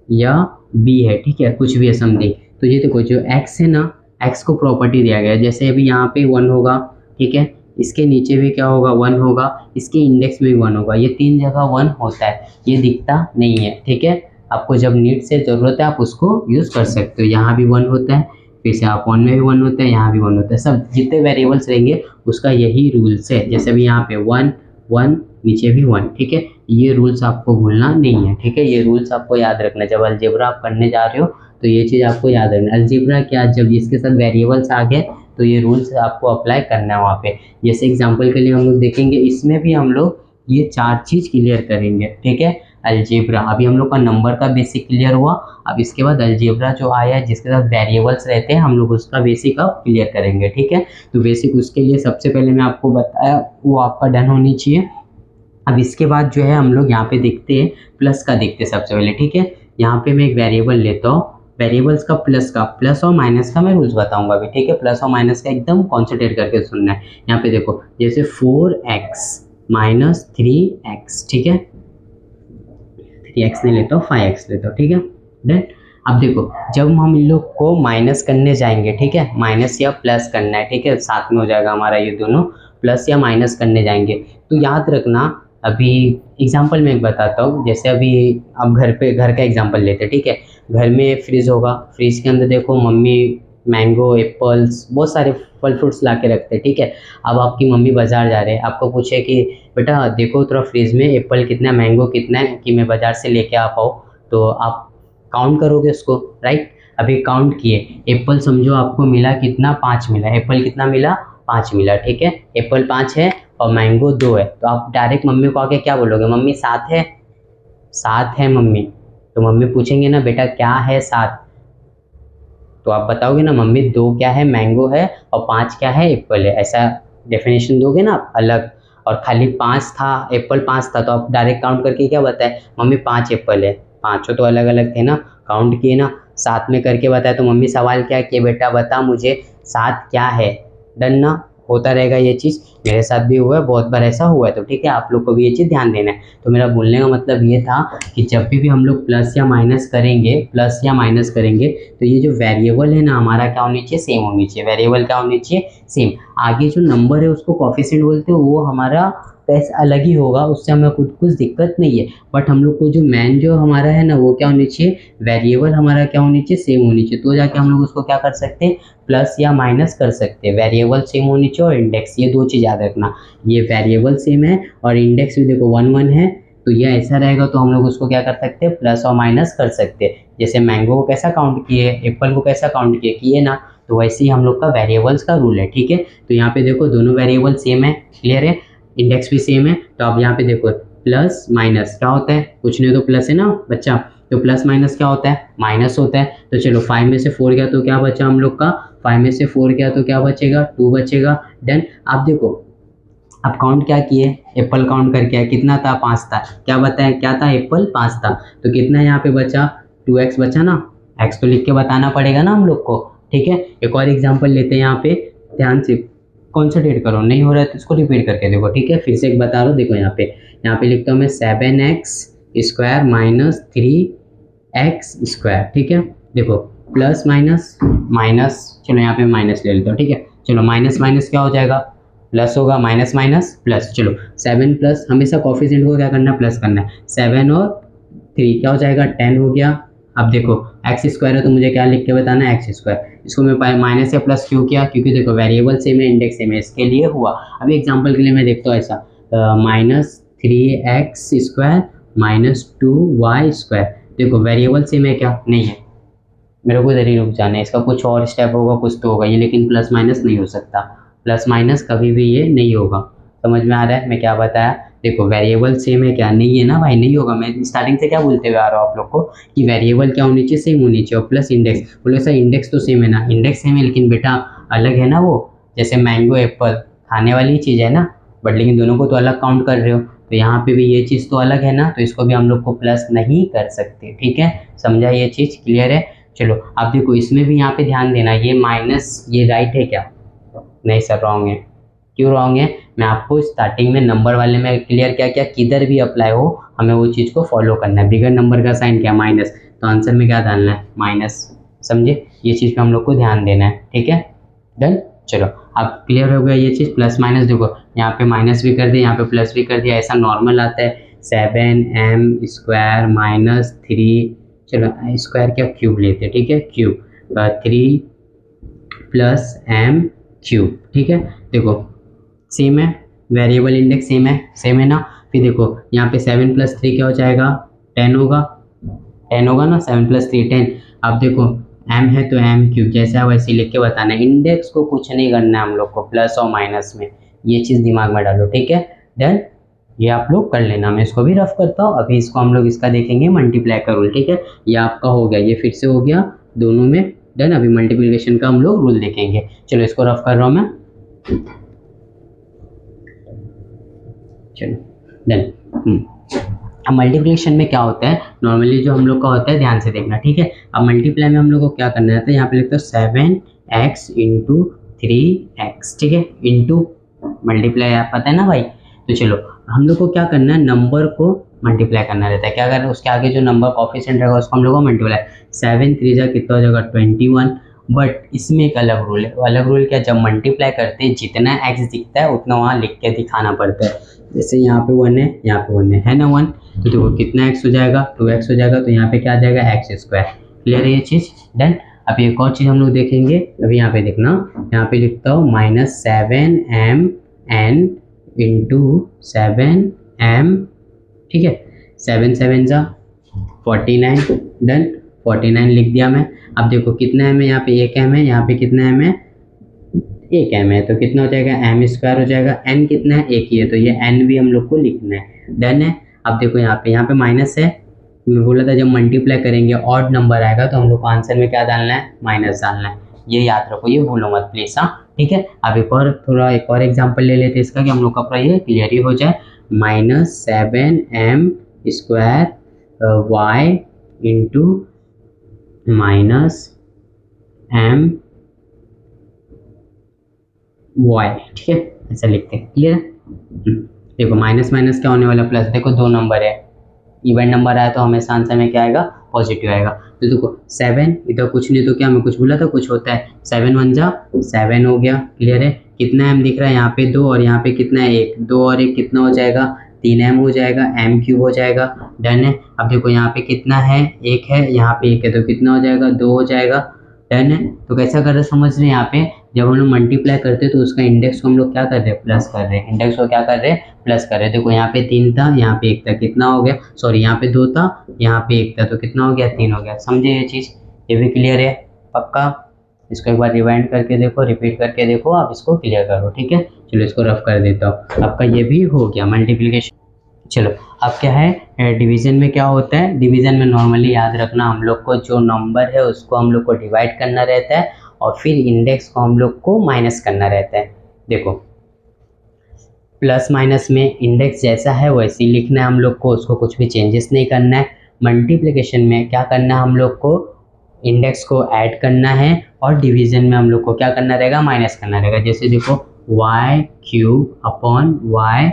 या बी है, ठीक है, कुछ भी है समथिंग। तो ये देखो जो एक्स है ना, एक्स को प्रॉपर्टी दिया गया है। जैसे अभी यहाँ पे 1 होगा, ठीक है, इसके नीचे भी क्या होगा, 1 होगा, इसके इंडेक्स में भी 1 होगा। ये 3 जगह 1 होता है, ये दिखता नहीं है। ठीक है, आपको जब नीड से ज़रूरत है आप उसको यूज़ कर सकते हो। यहाँ भी 1 होता है, फिर से आप 1 में भी 1 होता है, यहाँ भी 1 होता है। सब जितने वेरिएबल्स रहेंगे उसका यही रूल्स है। जैसे अभी यहाँ पे 1 1 नीचे भी 1। ठीक है, ये रूल्स आपको भूलना नहीं है। ठीक है, ये रूल्स आपको याद रखना। जब अलजेब्रा आप करने जा रहे हो तो ये चीज़ आपको याद रखना। अलजेब्रा क्या, जब इसके साथ वेरिएबल्स आ गए तो ये रूल्स आपको अप्लाई करना है वहाँ पे। जैसे एग्जांपल के लिए हम लोग देखेंगे, इसमें भी हम लोग ये 4 चीज़ क्लियर करेंगे। ठीक है, अलजेब्रा, अभी हम लोग का नंबर का बेसिक क्लियर हुआ। अब इसके बाद अलजेब्रा जो आया है जिसके साथ वेरिएबल्स रहते हैं, हम लोग उसका बेसिक अब क्लियर करेंगे। ठीक है, तो बेसिक उसके लिए सबसे पहले मैं आपको बताया वो आपका डन होनी चाहिए। अब इसके बाद जो है हम लोग यहाँ पे देखते हैं, प्लस का देखते हैं सबसे पहले। ठीक है, यहाँ पे मैं एक वेरिएबल लेता हूँ, वेरिएबल्स का प्लस और माइनस का मैं रूल्स बताऊंगा अभी। ठीक है, प्लस और माइनस का एकदम कॉन्सेंट्रेट करके सुनना है। यहाँ पे देखो जैसे 4x माइनस 3x, ठीक है, 3x नहीं लेता हूँ, 5x लेता हूँ। ठीक है, डन। अब देखो जब हम इन लोग को माइनस करने जाएंगे, ठीक है, माइनस या प्लस करना है, ठीक है, साथ में हो जाएगा हमारा ये दोनों, प्लस या माइनस करने जाएंगे तो याद रखना। अभी एग्जांपल में एक बताता हूँ, जैसे अभी आप घर का एग्जांपल लेते हैं। ठीक है, घर में फ्रिज होगा, फ्रिज के अंदर देखो मम्मी मैंगो, एप्पल्स, बहुत सारे फल फ्रूट्स ला के रखते हैं। ठीक है, अब आपकी मम्मी बाजार जा रहे हैं, आपको पूछे कि बेटा देखो थोड़ा फ्रिज में एप्पल कितना है, मैंगो कितना है, कि मैं बाजार से लेके आ पाऊँ, तो आप काउंट करोगे उसको, राइट। अभी काउंट किए, एप्पल समझो आपको मिला कितना, 5 मिला। एप्पल कितना मिला, 5 मिला। ठीक है, एप्पल 5 है और मैंगो 2 है, तो आप डायरेक्ट मम्मी को आके क्या बोलोगे, मम्मी 7 है, 7 है मम्मी। तो मम्मी पूछेंगे ना बेटा क्या है 7, तो आप बताओगे ना मम्मी 2 क्या है, मैंगो है, और 5 क्या है, एप्पल है। ऐसा डेफिनेशन दोगे ना आप अलग। और खाली 5 था, एप्पल 5 था, तो आप डायरेक्ट काउंट करके क्या बताए, मम्मी 5 एप्पल है। पाँचों तो अलग अलग थे ना, काउंट किए ना, साथ में करके बताया। तो मम्मी सवाल क्या किए, बेटा बता मुझे 7 क्या है। डन ना, होता रहेगा ये चीज़, मेरे साथ भी हुआ है, बहुत बार ऐसा हुआ है। तो ठीक है, आप लोग को भी ये चीज़ ध्यान देना है। तो मेरा बोलने का मतलब ये था कि जब भी हम लोग प्लस या माइनस करेंगे, प्लस या माइनस करेंगे, तो ये जो वेरिएबल है ना हमारा क्या होनी चाहिए, सेम होनी चाहिए। वेरिएबल क्या होनी चाहिए, सेम। आगे जो नंबर है उसको कोफिशिएंट बोलते हैं, वो हमारा पैसा अलग ही होगा, उससे हमें कुछ दिक्कत नहीं है। बट हम लोग को जो मेन जो हमारा है ना, वो क्या होनी चाहिए, वेरिएबल हमारा क्या होनी चाहिए, सेम होनी चाहिए। तो जाके हम लोग उसको क्या कर सकते हैं, प्लस या माइनस कर सकते हैं। वेरिएबल सेम होनी चाहिए और इंडेक्स, ये 2 चीज़ याद रखना। ये वेरिएबल सेम है और इंडेक्स भी देखो 1 1 है, तो ये ऐसा रहेगा, तो हम लोग उसको क्या कर सकते हैं, प्लस और माइनस कर सकते हैं। जैसे मैंगो को कैसा काउंट किए, एप्पल को कैसा काउंट किए ना, तो वैसे ही हम लोग का वेरिएबल्स का रूल है। ठीक है, तो यहाँ पे देखो दोनों वेरिएबल सेम है, क्लियर है, इंडेक्स भी सेम है। तो आप यहाँ पे देखो प्लस माइनस क्या होता है, कुछ नहीं तो प्लस है ना बच्चा, तो प्लस माइनस क्या होता है, माइनस होता है। तो चलो 5 में से 4 गया तो क्या बचा हम लोग का 5 में से 4 गया तो क्या बचेगा, 2 बचेगा। देन आप देखो अब काउंट क्या किए, एप्पल काउंट करके आए, कितना था, 5 था। क्या बताया, क्या था, एप्पल 5 था। तो कितना यहाँ पे बचा, 2x बचा ना, x तो लिख के बताना पड़ेगा ना हम लोग को, ठीक है। एक और एग्जांपल लेते हैं यहाँ पे, ध्यान से कॉन्सेंट्रेट करो, नहीं हो रहा है तो इसको रिपीट करके देखो, ठीक है। फिर से एक बता रहा हूँ, देखो यहाँ पे लिखता हूँ मैं 7x square minus 3x square, ठीक है। देखो प्लस माइनस माइनस, चलो यहाँ पे माइनस ले लेता हूँ, ठीक है। चलो माइनस माइनस क्या हो जाएगा, प्लस होगा, माइनस माइनस प्लस। चलो 7 प्लस, हमेशा कोफिशिएंट को क्या करना है, प्लस करना है। 7 और 3 क्या हो जाएगा, 10 हो गया। अब देखो एक्स स्क्वायर है तो मुझे क्या लिख के बताना है, एक्स स्क्वायर। इसको मैं माइनस या प्लस क्यों किया, क्योंकि देखो वेरिएबल सेम है, इंडेक्स सेम है, इसके लिए हुआ। अभी एग्जांपल के लिए मैं देखता हूँ ऐसा, -3x स्क्वायर -2y स्क्वायर। देखो वेरिएबल सेम है क्या, नहीं है, मेरे को इधर ही रुक जाना है, इसका कुछ और स्टेप होगा, कुछ तो होगा ये, लेकिन प्लस माइनस नहीं हो सकता, प्लस माइनस कभी भी ये नहीं होगा। समझ में आ रहा है मैं क्या बताया, देखो वेरिएबल सेम है क्या, नहीं है ना भाई, नहीं होगा। मैं स्टार्टिंग से क्या बोलते हुए आ रहा हूँ आप लोग को कि वेरिएबल क्या होनी चाहिए, सेम होनी चाहिए, और प्लस इंडेक्स। बोले सर इंडेक्स तो सेम है ना, इंडेक्स सेम है लेकिन बेटा अलग है ना, वो जैसे मैंगो एप्पल खाने वाली चीज़ है ना, बट लेकिन दोनों को तो अलग काउंट कर रहे हो, तो यहाँ पे भी ये चीज़ तो अलग है ना, तो इसको भी हम लोग को प्लस नहीं कर सकते, ठीक है। समझा, ये चीज़ क्लियर है। चलो अब देखो इसमें भी यहाँ पे ध्यान देना, ये माइनस ये राइट है क्या, नहीं सर रॉन्ग है। क्यों रॉन्ग है, मैं आपको स्टार्टिंग में नंबर वाले में क्लियर क्या किया, किधर भी अप्लाई हो हमें वो चीज़ को फॉलो करना है। बिगर नंबर का साइन क्या, माइनस, तो आंसर में क्या डालना है, माइनस। समझे, ये चीज़ पे हम लोग को ध्यान देना है, ठीक है। डन, चलो अब क्लियर हो गया ये चीज़। प्लस माइनस देखो यहाँ पे माइनस भी कर दिया, यहाँ पे प्लस भी कर दिया, ऐसा नॉर्मल आता है। 7m स्क्वायर -3, चलो स्क्वायर क्या, क्यूब लेते, ठीक है, क्यूब 3 प्लस m क्यूब, ठीक है। देखो सेम है, वेरिएबल इंडेक्स सेम है ना। फिर देखो यहाँ पे 7 + 3 क्या हो जाएगा, 10 होगा, 10 होगा ना, 7 + 3 10। अब देखो m है तो m क्यूब, जैसा है वैसे लिख के बताना है, इंडेक्स को कुछ नहीं करना है हम लोग को, प्लस और माइनस में, ये चीज़ दिमाग में डालो, ठीक है। डन, ये आप लोग कर लेना, मैं इसको भी रफ करता हूँ। अभी इसको हम लोग इसका देखेंगे मल्टीप्लाई का रूल, ठीक है। ये आपका हो गया, ये फिर से हो गया दोनों में। डन, अभी मल्टीप्लिकेशन का हम लोग रूल देखेंगे। चलो इसको रफ कर रहा हूँ मैं, चलो डन। अब मल्टीप्लिकेशन में क्या होता है, नॉर्मली जो हम लोग का होता है, ध्यान से देखना, ठीक है। अब मल्टीप्लाई में हम लोग को क्या करना है, तो यहाँ पे लिखते हो 7x × 3x, ठीक है, इंटू मल्टीप्लाई, आप पता है ना भाई। तो चलो हम लोग को क्या करना है, नंबर को मल्टीप्लाई करना रहता है, क्या करना है, उसके आगे जो नंबर कोफिशिएंट रहेगा उसको हम लोग को मल्टीप्लाई। 7 3 कितना हो जाएगा, 21। बट इसमें एक अलग रूल है, अलग रूल क्या, जब मल्टीप्लाई करते हैं जितना x दिखता है उतना वहाँ लिख के दिखाना पड़ता है। जैसे यहाँ पे 1 है, यहाँ पे 1 है ना 1, तो देखो कितना x हो जाएगा, 2x हो जाएगा, तो यहाँ पे क्या आ जाएगा, x स्क्वायर। क्लियर है ये चीज़, डन। अब एक और चीज़ हम लोग देखेंगे, अभी यहाँ पे देखना, यहाँ पे लिखता हूँ -7mn × 7m, ठीक है। 7 7 जा 49, डन, 49 लिख दिया मैं। अब देखो कितना m है, यहाँ पे 1 m है, यहाँ पे कितना m है, 1 m है, तो कितना हो जाएगा, m स्क्वायर हो जाएगा। n कितना है, 1 ही है, तो ये n भी हम लोग को लिखना है, डन है। अब देखो यहाँ पे माइनस है, मैं बोला था जब मल्टीप्लाई करेंगे ऑड नंबर आएगा तो हम लोग को आंसर में क्या डालना है, माइनस डालना है, ये याद रखो, ये भूलो मत प्लीज, हाँ, ठीक है। अब एक और एग्जांपल ले लेते हैं इसका, कि हम लोग का पूरा ये क्लियर ही हो जाए। -7m square y × -m y, ठीक है, ऐसा लिखते हैं, क्लियर है। देखो माइनस माइनस क्या होने वाला, प्लस। देखो दो नंबर है, इवन नंबर आया तो हमेशा आंसर में क्या आएगा, पॉजिटिव आएगा। तो देखो 7 इधर कुछ नहीं, तो क्या मैं कुछ बोला था, कुछ होता है, 7 1 जा 7 हो गया, क्लियर है। कितना m दिख रहा है, यहाँ पे 2 और यहाँ पे कितना है, 1, 2 और 1 कितना हो जाएगा, 3m हो जाएगा, m क्यूब हो जाएगा, डन है। अब देखो यहाँ पे कितना है, 1 है, यहाँ पे 1 है, तो कितना हो जाएगा, 2 हो जाएगा, डन है। तो कैसा कर रहे समझ रहे हैं, यहाँ पे जब हम लोग मल्टीप्लाई करते हैं तो उसका इंडेक्स को हम लोग क्या कर रहे हैं, प्लस कर रहे हैं, इंडेक्स को क्या कर रहे हैं, प्लस कर रहे हैं। देखो यहाँ पे 3 था, यहाँ पे 1 था, कितना हो गया, सॉरी यहाँ पे 2 था, यहाँ पे 1 था, तो कितना हो गया, 3 हो गया। समझे ये चीज़, ये भी क्लियर है पक्का। इसको एक बार रिवाइंड करके देखो, रिपीट करके देखो, आप इसको क्लियर करो, ठीक है। चलो इसको रफ कर देता हूँ, आपका ये भी हो गया मल्टीप्लिकेशन। चलो अब क्या है, डिवीजन में क्या होता है, डिवीजन में नॉर्मली याद रखना हम लोग को जो नंबर है उसको हम लोग को डिवाइड करना रहता है, और फिर इंडेक्स को हम लोग को माइनस करना रहता है। देखो प्लस माइनस में इंडेक्स जैसा है वैसे ही लिखना है हम लोग को, उसको कुछ भी चेंजेस नहीं करना है। मल्टीप्लिकेशन में क्या करना है हम लोग को, इंडेक्स को ऐड करना है और डिवीजन में हम लोग को क्या करना रहेगा, माइनस करना रहेगा। जैसे देखो वाई क्यूब अपॉन वाई,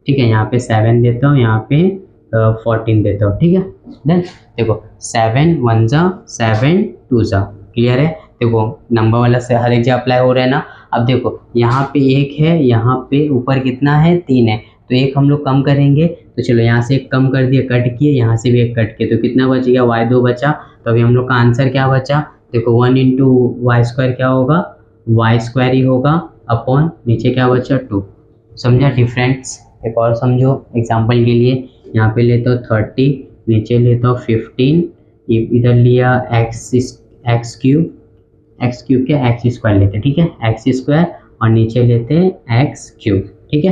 ठीक है, यहाँ पे 7 देता हूँ, यहाँ पे 14 देता हूँ, ठीक है। देन देखो 7 1 जा 7 2 जा, क्लियर है। देखो नंबर वाला से हर एक जगह अप्लाई हो रहा है ना। अब देखो यहाँ पे 1 है, यहाँ पे ऊपर कितना है 3 है, तो 1 हम लोग कम करेंगे। तो चलो यहाँ से 1 कम कर दिए, कट किए, यहाँ से भी 1 कट किए, तो कितना बच गया, y2 बचा। तो अभी हम लोग का आंसर क्या बचा, देखो 1 इंटू वाई स्क्वायर क्या होगा, वाई स्क्वायर ही होगा, अपॉन नीचे क्या बचा 2। समझा डिफरेंस। एक और समझो एग्जाम्पल के लिए, यहाँ पे लेता हूँ 30, नीचे लेता हूँ 15, इधर लिया एक्स क्यूब क्या एक्स स्क्वायर लेते हैं, ठीक है, एक्स स्क्वायर, और नीचे लेते हैं एक्स क्यूब, ठीक है।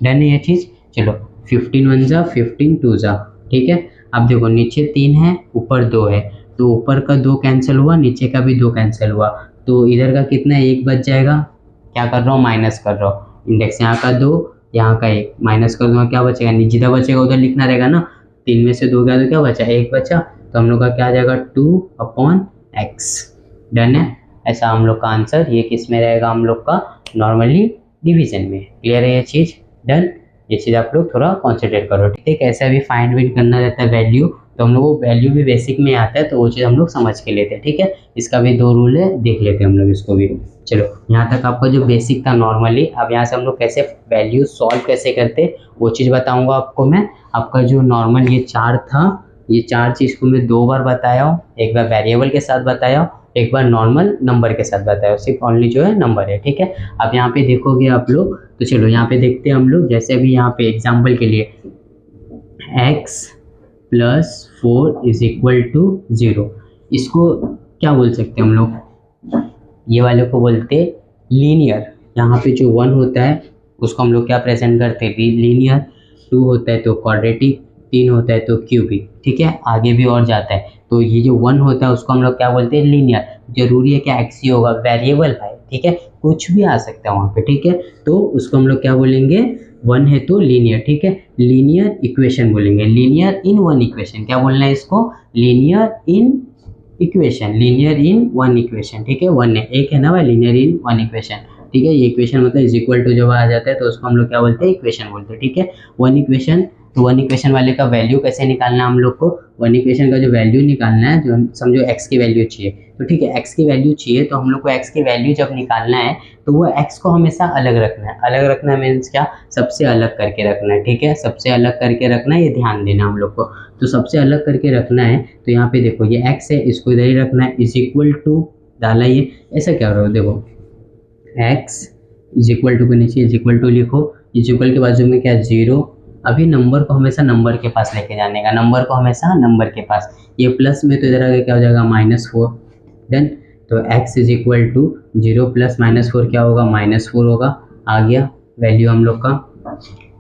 डन है ये चीज़। चलो 15 1 जा 15 2 जा, ठीक है। अब देखो नीचे 3 है, ऊपर 2 है, तो ऊपर का 2 कैंसिल हुआ, नीचे का भी 2 कैंसिल हुआ, तो इधर का कितना 1 बच जाएगा। क्या कर रहा हूँ, माइनस कर रहा हूँ, इंडेक्स यहाँ का 2 यहाँ का 1 माइनस कर दूंगा, क्या बचेगा, जिधर बचेगा उधर लिखना रहेगा ना। 3 में से 2 गया तो क्या बचा, 1 बचा, तो हम लोग का क्या आ जाएगा 2 अपॉन एक्स। डन है। ऐसा हम लोग का आंसर ये किस में रहेगा, हम लोग का नॉर्मली डिवीजन में। क्लियर है ये चीज़। डन। ये चीज़ आप लोग थोड़ा कॉन्सेंट्रेट करो, ठीक है। कैसे भी फाइंड विंड करना रहता है वैल्यू, तो हम लोग को वैल्यू भी बेसिक में आता है, तो वो चीज़ हम लोग समझ के लेते हैं, ठीक है। इसका भी 2 रूल है, देख लेते हैं हम लोग इसको भी। चलो यहाँ तक आपका जो बेसिक था नॉर्मली। अब यहाँ से हम लोग कैसे वैल्यू सॉल्व कैसे करते वो चीज़ बताऊँगा आपको मैं। आपका जो नॉर्मल ये 4 था, ये 4 चीज़ को मैं 2 बार बताया हूँ, एक बार वेरिएबल के साथ बताया हूँ, एक बार नॉर्मल नंबर के साथ बताया, सिर्फ ओनली जो है नंबर है, ठीक है। अब यहाँ पे देखोगे आप लोग, तो चलो यहाँ पे देखते हैं हम लोग। जैसे अभी यहाँ पे एग्जांपल के लिए x plus 4 is equal to 0, इसको क्या बोल सकते हैं हम लोग, ये वाले को बोलते हैं लीनियर। यहाँ पे जो 1 होता है उसको हम लोग क्या प्रेजेंट करते हैं, लीनियर। 2 होता है तो क्वाड्रेटिक, 3 होता है तो क्यूबिक, ठीक है। आगे भी और जाता है, तो ये जो 1 होता है उसको हम लोग क्या बोलते हैं, लीनियर। जरूरी है क्या एक्स ही होगा, वेरिएबल भाई, ठीक है, कुछ भी आ सकता है वहाँ पे, ठीक है। तो उसको हम लोग क्या बोलेंगे, 1 है तो लीनियर, ठीक है। लीनियर इक्वेशन बोलेंगे, लीनियर इन 1 इक्वेशन, क्या बोलना है इसको, linear in equation, linear in 1 equation, ठीक है। 1 है, एक है ना भाई, लीनियर इन 1 इक्वेशन, ठीक है। ये इक्वेशन मतलब इज इक्वल टू जब आ जाता है तो उसको हम लोग क्या बोलते हैं, इक्वेशन बोलते हैं, ठीक है। 1 इक्वेशन, तो 1 इक्वेशन वाले का वैल्यू कैसे निकालना है हम लोग को, 1 इक्वेशन का जो वैल्यू निकालना है, जो समझो x की वैल्यू चाहिए, तो ठीक है, x की वैल्यू चाहिए, तो हम लोग को x की वैल्यू जब निकालना है तो वो x को हमेशा अलग रखना है। अलग रखना मीन्स क्या, सबसे अलग करके रखना है, ठीक है, सबसे अलग करके रखना है, ये ध्यान देना हम लोग को। तो सबसे अलग करके रखना है, तो यहाँ पे देखो ये x है, इसको इधर ही रखना है, इज इक्वल टू डाला, ये ऐसा क्या हो रहा है, देखो x इज इक्वल टू के नीचे इज इक्वल टू लिखो, इज इक्वल के बाजू में क्या 0। अभी नंबर को हमेशा नंबर के पास लेके जाने का, नंबर को हमेशा नंबर के पास। ये प्लस में तो इधर आगे क्या हो जाएगा -4। देन तो x is equal to 0 plus -4 क्या होगा, -4 होगा। आ गया वैल्यू हम लोग का,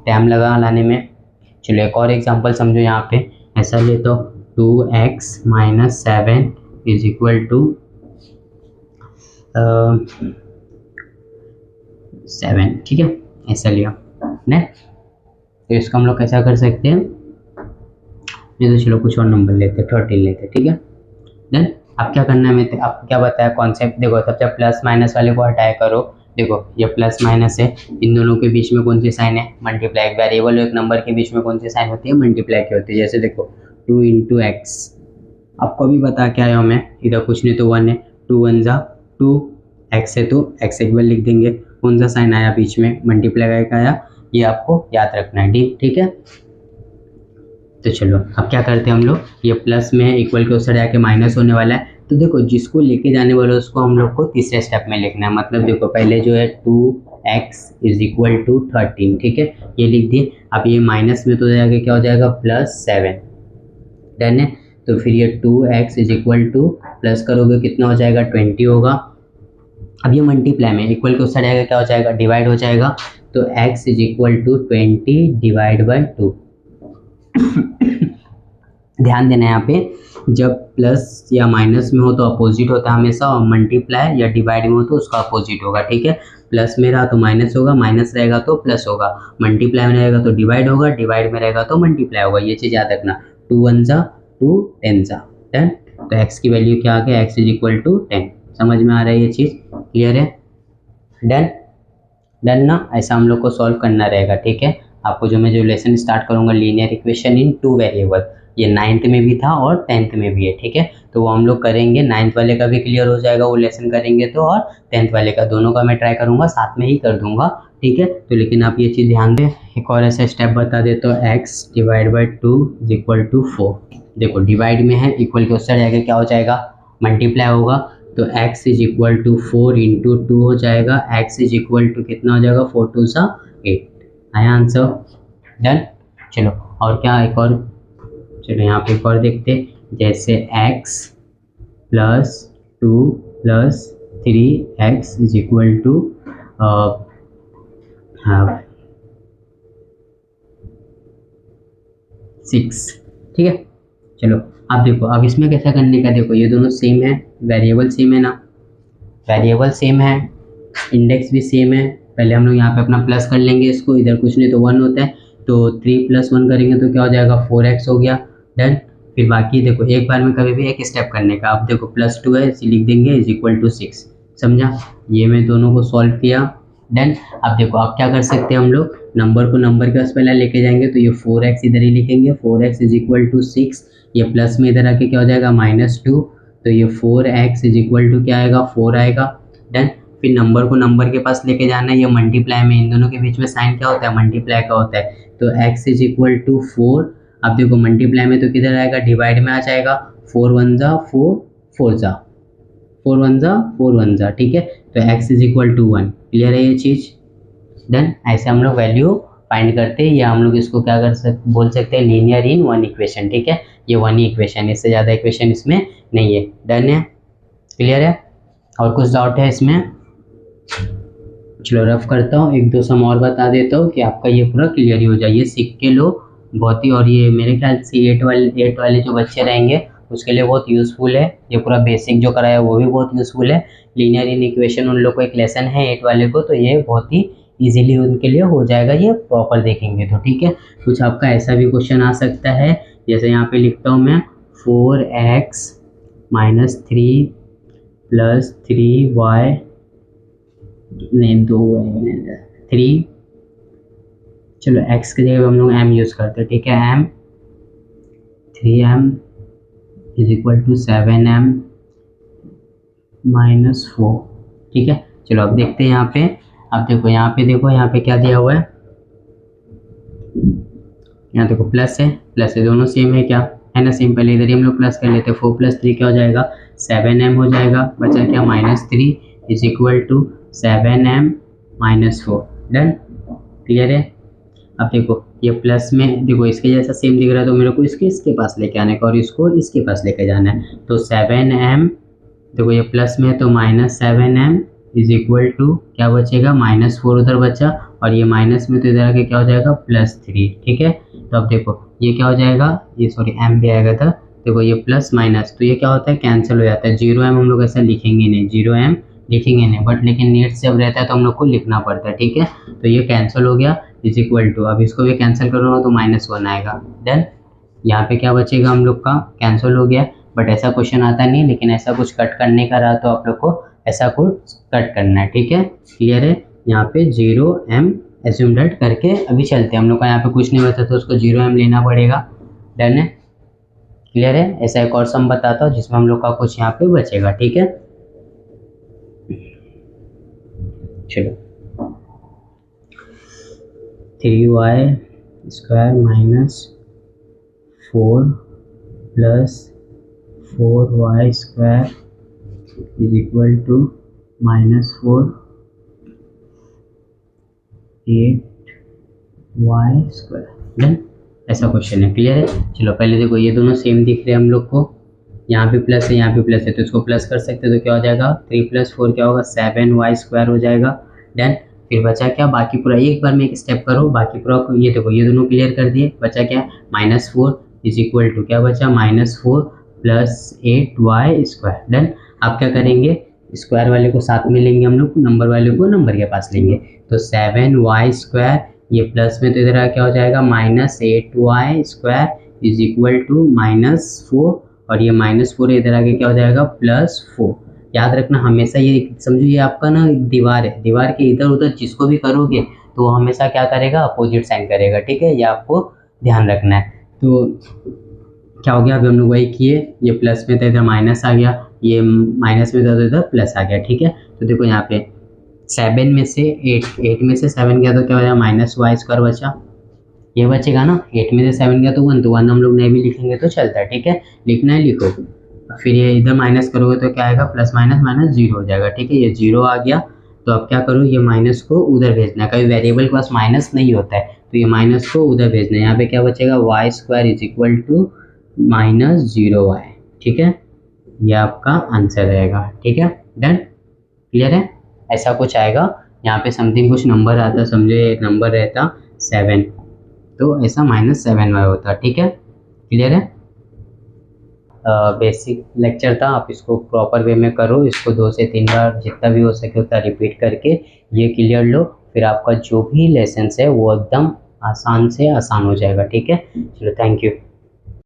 टाइम लगा लाने में। चलो एक और एग्जांपल समझो, यहाँ पे ऐसा ले तो 2x - 7 इज इक्वल टू 7, ठीक है, ऐसा लिया ने। तो इसको हम लोग कैसा कर सकते हैं, ये तो चलो कुछ और नंबर लेते हैं, 13 लेते हैं, ठीक है। देन अब क्या करना है, मैं आपको क्या बताया कॉन्सेप्ट, देखो सबसे प्लस माइनस वाले को हटाया करो। देखो ये प्लस माइनस है, इन दोनों के बीच में कौन सी साइन है, मल्टीप्लाई। वेरिएबल और एक नंबर के बीच में कौन सी साइन होती है, मल्टीप्लाई की होती है। जैसे देखो 2 इंटू एक्स, आपको अभी बता के आया हूँ मैं, इधर कुछ नहीं तो 1 है, 2 1 जा 2, एक्स है तो एक्स एक बार लिख देंगे, कौन सा साइन आया बीच में, मल्टीप्लाई का आया, ये आपको याद रखना है, ठीक है। तो चलो अब क्या करते हैं हम लोग, ये प्लस में इक्वल के उस साइड आके माइनस होने वाला है, तो देखो जिसको लेके जाने वाला है उसको हम लोग को तीसरे स्टेप में लिखना है। मतलब देखो पहले जो है 2x इज इक्वल टू 13, ठीक है, ये लिख दिए। अब ये माइनस में तो जाके क्या हो जाएगा, +7। डन है। तो फिर ये 2x is equal two plus करोगे कितना हो जाएगा, 20 होगा। अब ये मल्टीप्लाई में इक्वल के उस साइड आएगा क्या हो जाएगा, डिवाइड हो जाएगा। तो x is equal to 20 divide by 2। ध्यान देना यहाँ पे, जब प्लस या माइनस में हो तो अपोजिट होता है हमेशा, और मल्टीप्लाई या डिवाइड में हो तो उसका अपोजिट होगा, ठीक है। प्लस में रहा तो माइनस होगा, माइनस रहेगा तो प्लस होगा, मल्टीप्लाई में रहेगा तो डिवाइड होगा, डिवाइड में रहेगा तो मल्टीप्लाई होगा, ये चीज़ याद रखना। 2 1 जा 2 10 जा 10, तो एक्स की वैल्यू क्या आ गया, एक्स इज इक्वल टू 10। समझ में आ रहा है ये चीज़, क्लियर है? डन डन ना, ऐसा हम लोग को सॉल्व करना रहेगा, ठीक है। आपको जो लेसन स्टार्ट करूँगा लीनियर इक्वेशन इन 2 वेरिएबल, ये 9th में भी था और 10th में भी है, ठीक है। तो वो हम लोग करेंगे, 9th वाले का भी क्लियर हो जाएगा वो लेसन करेंगे तो, और 10th वाले का, दोनों का मैं ट्राई करूँगा, साथ में ही कर दूंगा, ठीक है। तो लेकिन आप ये चीज़ ध्यान दें, एक और ऐसा स्टेप बता देता हूँ, x divide by 2 is equal to 4। देखो डिवाइड में है, इक्वल के उस साइड जाएगा क्या हो जाएगा, मल्टीप्लाई होगा, तो x is equal to 4 into 2 हो जाएगा, x इज इक्वल टू कितना हो जाएगा, 4 2 सा 8। आया आंसर? डन। चलो और क्या, एक और, चलो यहाँ पे एक और देखते, जैसे x plus 2 plus 3x is equal to 6, ठीक है। चलो अब देखो, अब इसमें कैसा करने का, देखो ये दोनों सेम है, वेरिएबल सेम है ना, वेरिएबल सेम है, इंडेक्स भी सेम है। पहले हम लोग यहाँ पे अपना प्लस कर लेंगे इसको, इधर कुछ नहीं तो 1 होता है, तो 3 + 1 करेंगे तो क्या हो जाएगा, 4x हो गया। डन। फिर बाकी देखो एक बार में कभी भी एक स्टेप करने का, अब देखो +2 है, इसे लिख देंगे इज इक्वल टू 6, समझा? ये मैं दोनों को सॉल्व किया। डन। अब देखो अब क्या कर सकते हैं हम लोग, नंबर को नंबर के पास पहले लेके जाएंगे, तो ये 4x इधर ही लिखेंगे, 4x इज इक्वल टू 6, ये प्लस में इधर आके क्या हो जाएगा, -2, तो ये 4x इज इक्वल टू क्या आएगा, 4 आएगा। डन। फिर नंबर को नंबर के पास लेके जाना है, ये मल्टीप्लाई में, इन दोनों के बीच में साइन क्या होता है, मल्टीप्लाई का होता है, तो x इज इक्वल टू 4। अब देखो मल्टीप्लाई में तो किधर आएगा, डिवाइड में आ जाएगा, 4 1 जा 4, 4 जा 4 1 जा 4 1 जा, ठीक है। तो x is equal to 1, clear है ये चीज़? डन। ऐसे हम लोग वैल्यू फाइंड करते हैं, या हम लोग इसको क्या बोल सकते हैं, लीनियर इन 1 इक्वेशन, ठीक है। ये 1 ही इक्वेशन, इससे ज़्यादा इक्वेशन इसमें नहीं है। डन है, क्लियर है? और कुछ डाउट है इसमें? चलो रफ करता हूँ, एक दो सम और बता देता हूँ कि आपका ये पूरा क्लियर ही हो जाए, ये सीख के लो बहुत ही। और ये मेरे ख्याल से 8 वाले जो बच्चे रहेंगे उसके लिए बहुत यूज़फुल है, ये पूरा बेसिक जो कराया वो भी बहुत यूज़फुल है। लीनियर इन इक्वेशन उन लोग को एक लेसन है 8 वाले को, तो ये बहुत ही इजीली उनके लिए हो जाएगा, ये प्रॉपर देखेंगे तो, ठीक है। कुछ आपका ऐसा भी क्वेश्चन आ सकता है, जैसे यहाँ पे लिखता हूँ मैं, 4x - 3 + 3y, नहीं 2 है 3, चलो x की जगह हम लोग m यूज़ करते हैं, ठीक है। m 3m is equal to 7m - 4, ठीक है। चलो अब देखते हैं यहाँ पे, अब देखो यहाँ पे क्या दिया हुआ है, यहाँ देखो प्लस है, दोनों सेम है क्या, है ना सेम। पहले इधर ही हम लोग प्लस कर लेते हैं, 4 + 3 क्या हो जाएगा, 7m हो जाएगा, बचा क्या, -3 is equal to 7m - 4। Done, clear है? अब देखो ये प्लस में, देखो इसके जैसा सेम दिख रहा है, तो मेरे को इसके पास लेके आने का, और इसको इसके पास लेके जाना है, तो 7m, देखो ये प्लस में है तो -7m इज इक्वल टू क्या बचेगा, -4 उधर बचा, और ये माइनस में तो इधर आके क्या हो जाएगा, +3, ठीक है। तो अब देखो ये क्या हो जाएगा, ये सॉरी m भी आएगा था, देखो ये प्लस माइनस, तो ये क्या होता है, कैंसिल हो जाता है। 0m हम लोग ऐसा लिखेंगे नहीं, 0m लिखेंगे नहीं, बट लेकिन नीड्स जब रहता है तो हम लोग को लिखना पड़ता है, ठीक है। तो ये कैंसिल हो गया, इज इक्वल टू, अब इसको भी कैंसिल करूँगा तो -1 आएगा। देन यहाँ पे क्या बचेगा हम लोग का, कैंसिल हो गया, बट ऐसा क्वेश्चन आता नहीं, लेकिन ऐसा कुछ कट करने का रहा तो आप लोग को ऐसा कुछ कट करना है, ठीक है। क्लियर है? यहाँ पे 0m एज्यूम डेट करके अभी चलते हैं, हम लोग का यहाँ पे कुछ नहीं बचा तो उसको 0m लेना पड़ेगा। डन है, क्लियर है? ऐसा एक और सम बताता हूँ जिसमें हम लोग का कुछ यहाँ पे बचेगा, ठीक है। चलो 3y² - 4 + 4y² is equal to -4 8y²। Done, ऐसा क्वेश्चन है, क्लियर है? चलो पहले देखो ये दोनों सेम दिख रहे हैं हम लोग को, यहाँ पे प्लस है यहाँ पे प्लस है, तो इसको प्लस कर सकते हैं, तो क्या हो जाएगा, 3 + 4 क्या होगा, 7y² हो जाएगा। डन। फिर बचा क्या, बाकी पूरा एक बार में एक स्टेप करो, बाकी पूरा ये देखो ये दोनों क्लियर कर दिए, बचा क्या, -4 इज इक्वल टू क्या बचा, -4 + 8y²। डन। आप क्या करेंगे, स्क्वायर वाले को साथ में लेंगे हम लोग, नंबर वाले को नंबर के पास लेंगे। तो 7y², ये प्लस में तो इधर क्या हो जाएगा, -8y² इज इक्वल टू -4, और ये -4 इधर आके क्या हो जाएगा, +4। याद रखना हमेशा, ये समझो ये आपका ना एक दीवार है, दीवार के इधर उधर जिसको भी करोगे तो वो हमेशा क्या करेगा, अपोजिट साइन करेगा। ठीक है, ये आपको ध्यान रखना है। तो क्या हो गया, अभी हम लोग वही किए, ये प्लस में था इधर माइनस आ गया, ये माइनस में था तो इधर प्लस आ गया। ठीक है, तो देखो यहाँ पे 7 में से 8 में से 7 गया तो क्या हो जाएगा, -y² बचा, ये बचेगा ना। 8 में से 7 गया तो 1, तो 1 हम लोग नहीं भी लिखेंगे तो चलता है। ठीक है, लिखना है लिखो। फिर ये इधर माइनस करोगे तो क्या आएगा, प्लस माइनस माइनस 0 हो जाएगा। ठीक है, ये 0 आ गया, तो अब क्या करो, ये माइनस को उधर भेजना है। कभी वेरिएबल के पास माइनस नहीं होता है तो ये माइनस को उधर भेजना है। यहाँ पे क्या बचेगा, y² is equal to -0y। ठीक है, ये आपका आंसर रहेगा। ठीक है, डन, क्लियर है। ऐसा कुछ आएगा, यहाँ पे समथिंग कुछ नंबर आता, समझो एक नंबर रहता 7, तो ऐसा -7y होता। ठीक है, क्लियर है। बेसिक लेक्चर था, आप इसको प्रॉपर वे में करो, इसको 2 से 3 बार जितना भी हो सके उतना रिपीट करके ये क्लियर लो, फिर आपका जो भी लेसन है वो एकदम आसान से आसान हो जाएगा। ठीक है, चलो, थैंक यू।